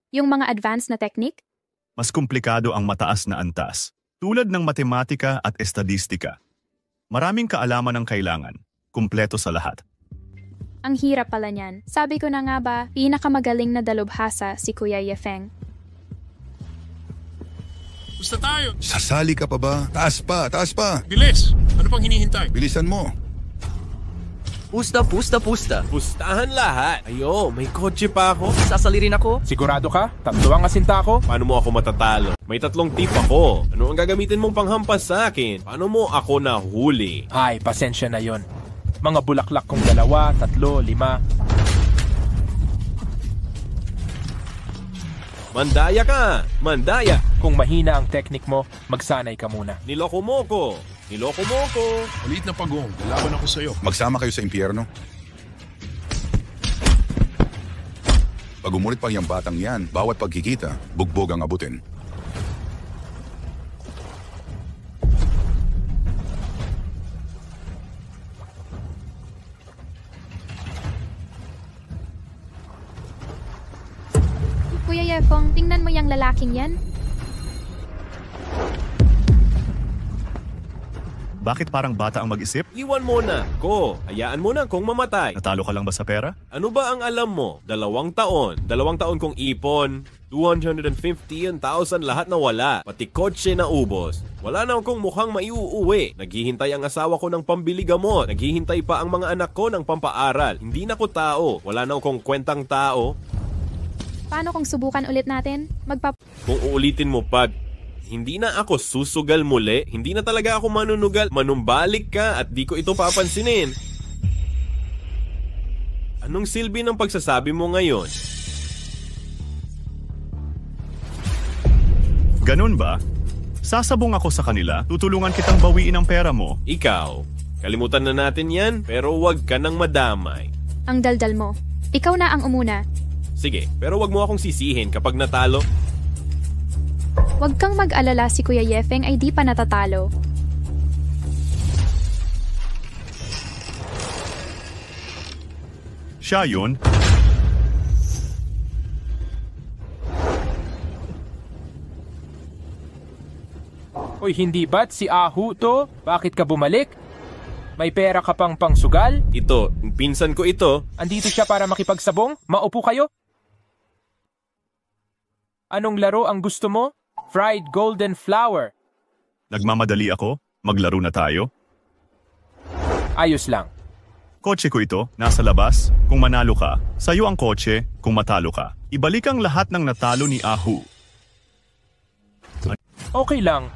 Yung mga advanced na technique? mas komplikado ang mataas na antas, tulad ng matematika at estadistika. Maraming kaalaman ang kailangan, kumpleto sa lahat. Ang hirap pala niyan. Sabi ko na nga ba, pinakamagaling na dalubhasa si Kuya Yefeng. Gusto tayo. Sasali ka pa ba? Taas pa. Bilis! Ano pang hinihintay? Bilisan mo. Pusta. Pustahan lahat. Ayo, may kotse pa ako. Sasali rin ako. Sigurado ka? Tatlo ang asinta ko? Paano mo ako matatalo? May 3 tip ako. Ano ang gagamitin mong panghampas sa akin? Paano mo ako nahuli? Ay, pasensya na yon. Mga bulaklak kong 2, 3, 5. Mandaya! Kung mahina ang teknik mo, magsanay ka muna. Niloko mo ko! Maliit na pagong. Lalaban ako sa'yo. Magsama kayo sa impyerno. Pag umulit pa yung batang yan, bawat pagkikita, bugbog ang abutin. Kuya Yefeng, tingnan mo yung lalaking yan. Bakit parang bata ang mag-isip? Iwan mo na ko. Hayaan mo na kung mamatay. Natalo ka lang ba sa pera? Ano ba ang alam mo? 2 taon. 2 taon kong ipon. 250,000 lahat na wala. Pati kotse na ubos. Wala na akong mukhang maiuuwi. Naghihintay ang asawa ko ng pambili gamot. Naghihintay pa ang mga anak ko ng pampaaral. Hindi na ko tao. Wala na akong kwentang tao. Paano kung subukan ulit natin? Kung uulitin mo pag hindi na ako susugal muli, hindi na talaga ako manunugal, manumbalik ka at di ko ito papansinin. Anong silbi ng pagsasabi mo ngayon? Ganun ba? Sasabong ako sa kanila, tutulungan kitang bawiin ang pera mo. Ikaw, kalimutan na natin yan, pero wag ka nang madamay. Ang daldal mo. Ikaw na ang umuna. Sige, pero wag mo akong sisihin kapag natalo. Huwag kang mag-alala, si Kuya Yefeng ay di pa natatalo. Siya yun. Uy, hindi ba't si Ahu to? Bakit ka bumalik? May pera ka pang pangsugal? Ito, pinsan ko ito. Andito siya para makipagsabong? Maupo kayo? Anong laro ang gusto mo? Fried golden flower. Nagmamadali ako? Maglaro na tayo? Ayos lang. Kotse ko ito, nasa labas. Kung manalo ka, sa'yo ang kotse. Kung matalo ka, ibalik ang lahat ng natalo ni Ahu. Okay lang.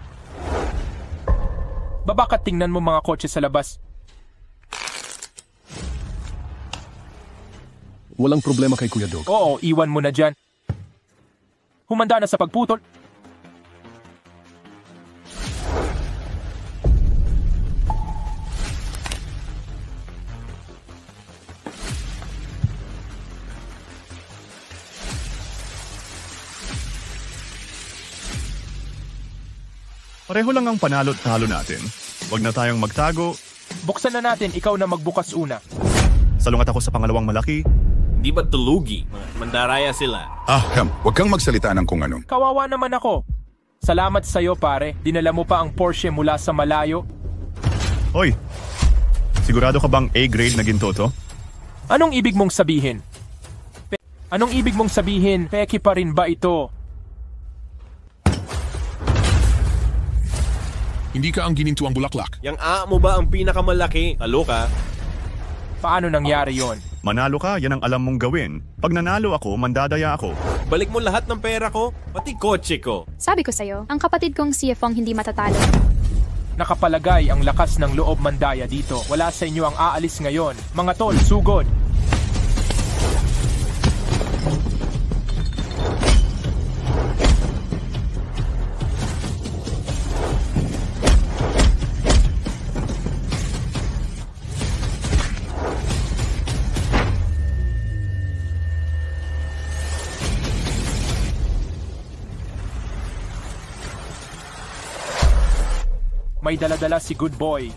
Baka tingnan mo mga kotse sa labas. Walang problema kay Kuya Dog. Oo, iwan mo na dyan. Humanda na sa pagputol. Pareho lang ang panalo at talo natin. Wag na tayong magtago. Buksan na natin, ikaw na magbukas una. Salungat ako sa pangalawang malaki. Di ba tulugi? Mandaraya sila. Huwag kang magsalita ng kung ano. Kawawa naman ako. Salamat sa'yo pare, dinala mo pa ang Porsche mula sa malayo. Hoy, sigurado ka bang A-grade na ginto to? Anong ibig mong sabihin? Anong ibig mong sabihin? Peki pa rin ba ito? Hindi ka ang ginintuang bulaklak. Yang A mo ba ang pinakamalaki? Talo ka. Paano nangyari yon? Manalo ka, yan ang alam mong gawin. Pag nanalo ako, mandadaya ako. Balik mo lahat ng pera ko, pati kotse ko. Sabi ko sa'yo, ang kapatid kong si Yefeng hindi matatalo. Nakapalagay ang lakas ng loob mandaya dito. Wala sa inyo ang aalis ngayon. Mga tol, sugod! May dala-dala si Good Boy.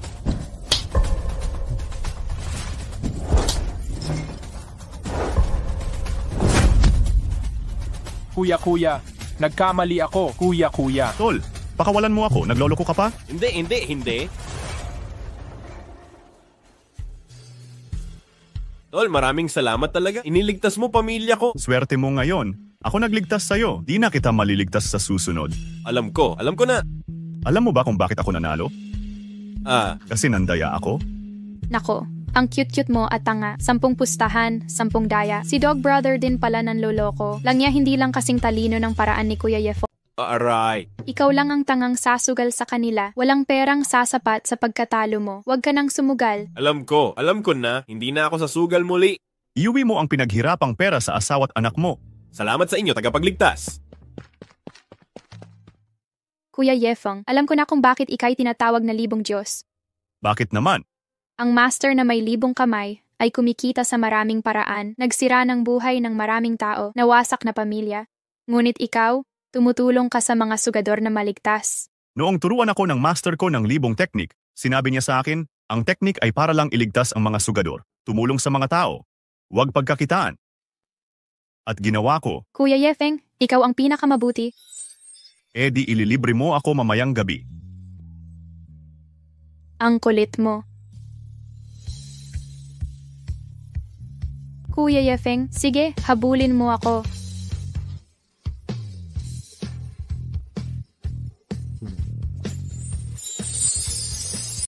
Kuya, nagkamali ako. Kuya. Tol, pakawalan mo ako. Nagloloko ka pa? Hindi. Tol, maraming salamat talaga. Iniligtas mo pamilya ko. Swerte mo ngayon. Ako nagligtas sa'yo. Di na kita maliligtas sa susunod. Alam ko na. Alam mo ba kung bakit ako nanalo? Kasi nandaya ako? Nako, ang cute-cute mo at tanga. 10 pustahan, 10 daya. Si Dog Brother din pala ng loloko. Lang niya hindi lang kasing talino ng paraan ni Kuya Yefeng. Aray. Ikaw lang ang tangang sasugal sa kanila. Walang perang sasapat sa pagkatalo mo. Huwag ka nang sumugal. Alam ko na. Hindi na ako sa sugal muli. Iuwi mo ang pinaghirapang pera sa asawa't anak mo. Salamat sa inyo, tagapagligtas. Kuya Yefeng, alam ko na kung bakit ikay tinatawag na libong Diyos. Bakit naman? Ang master na may libong kamay ay kumikita sa maraming paraan, nagsira ng buhay ng maraming tao, nawasak na pamilya. Ngunit ikaw, tumutulong ka sa mga sugador na maligtas. Noong turuan ako ng master ko ng libong teknik, sinabi niya sa akin, ang teknik ay para lang iligtas ang mga sugador, tumulong sa mga tao, huwag pagkakitaan. At ginawa ko. Kuya Yefeng, ikaw ang pinakamabuti. Di ililibre mo ako mamayang gabi. Ang kulit mo. Kuya Yefeng, sige, habulin mo ako.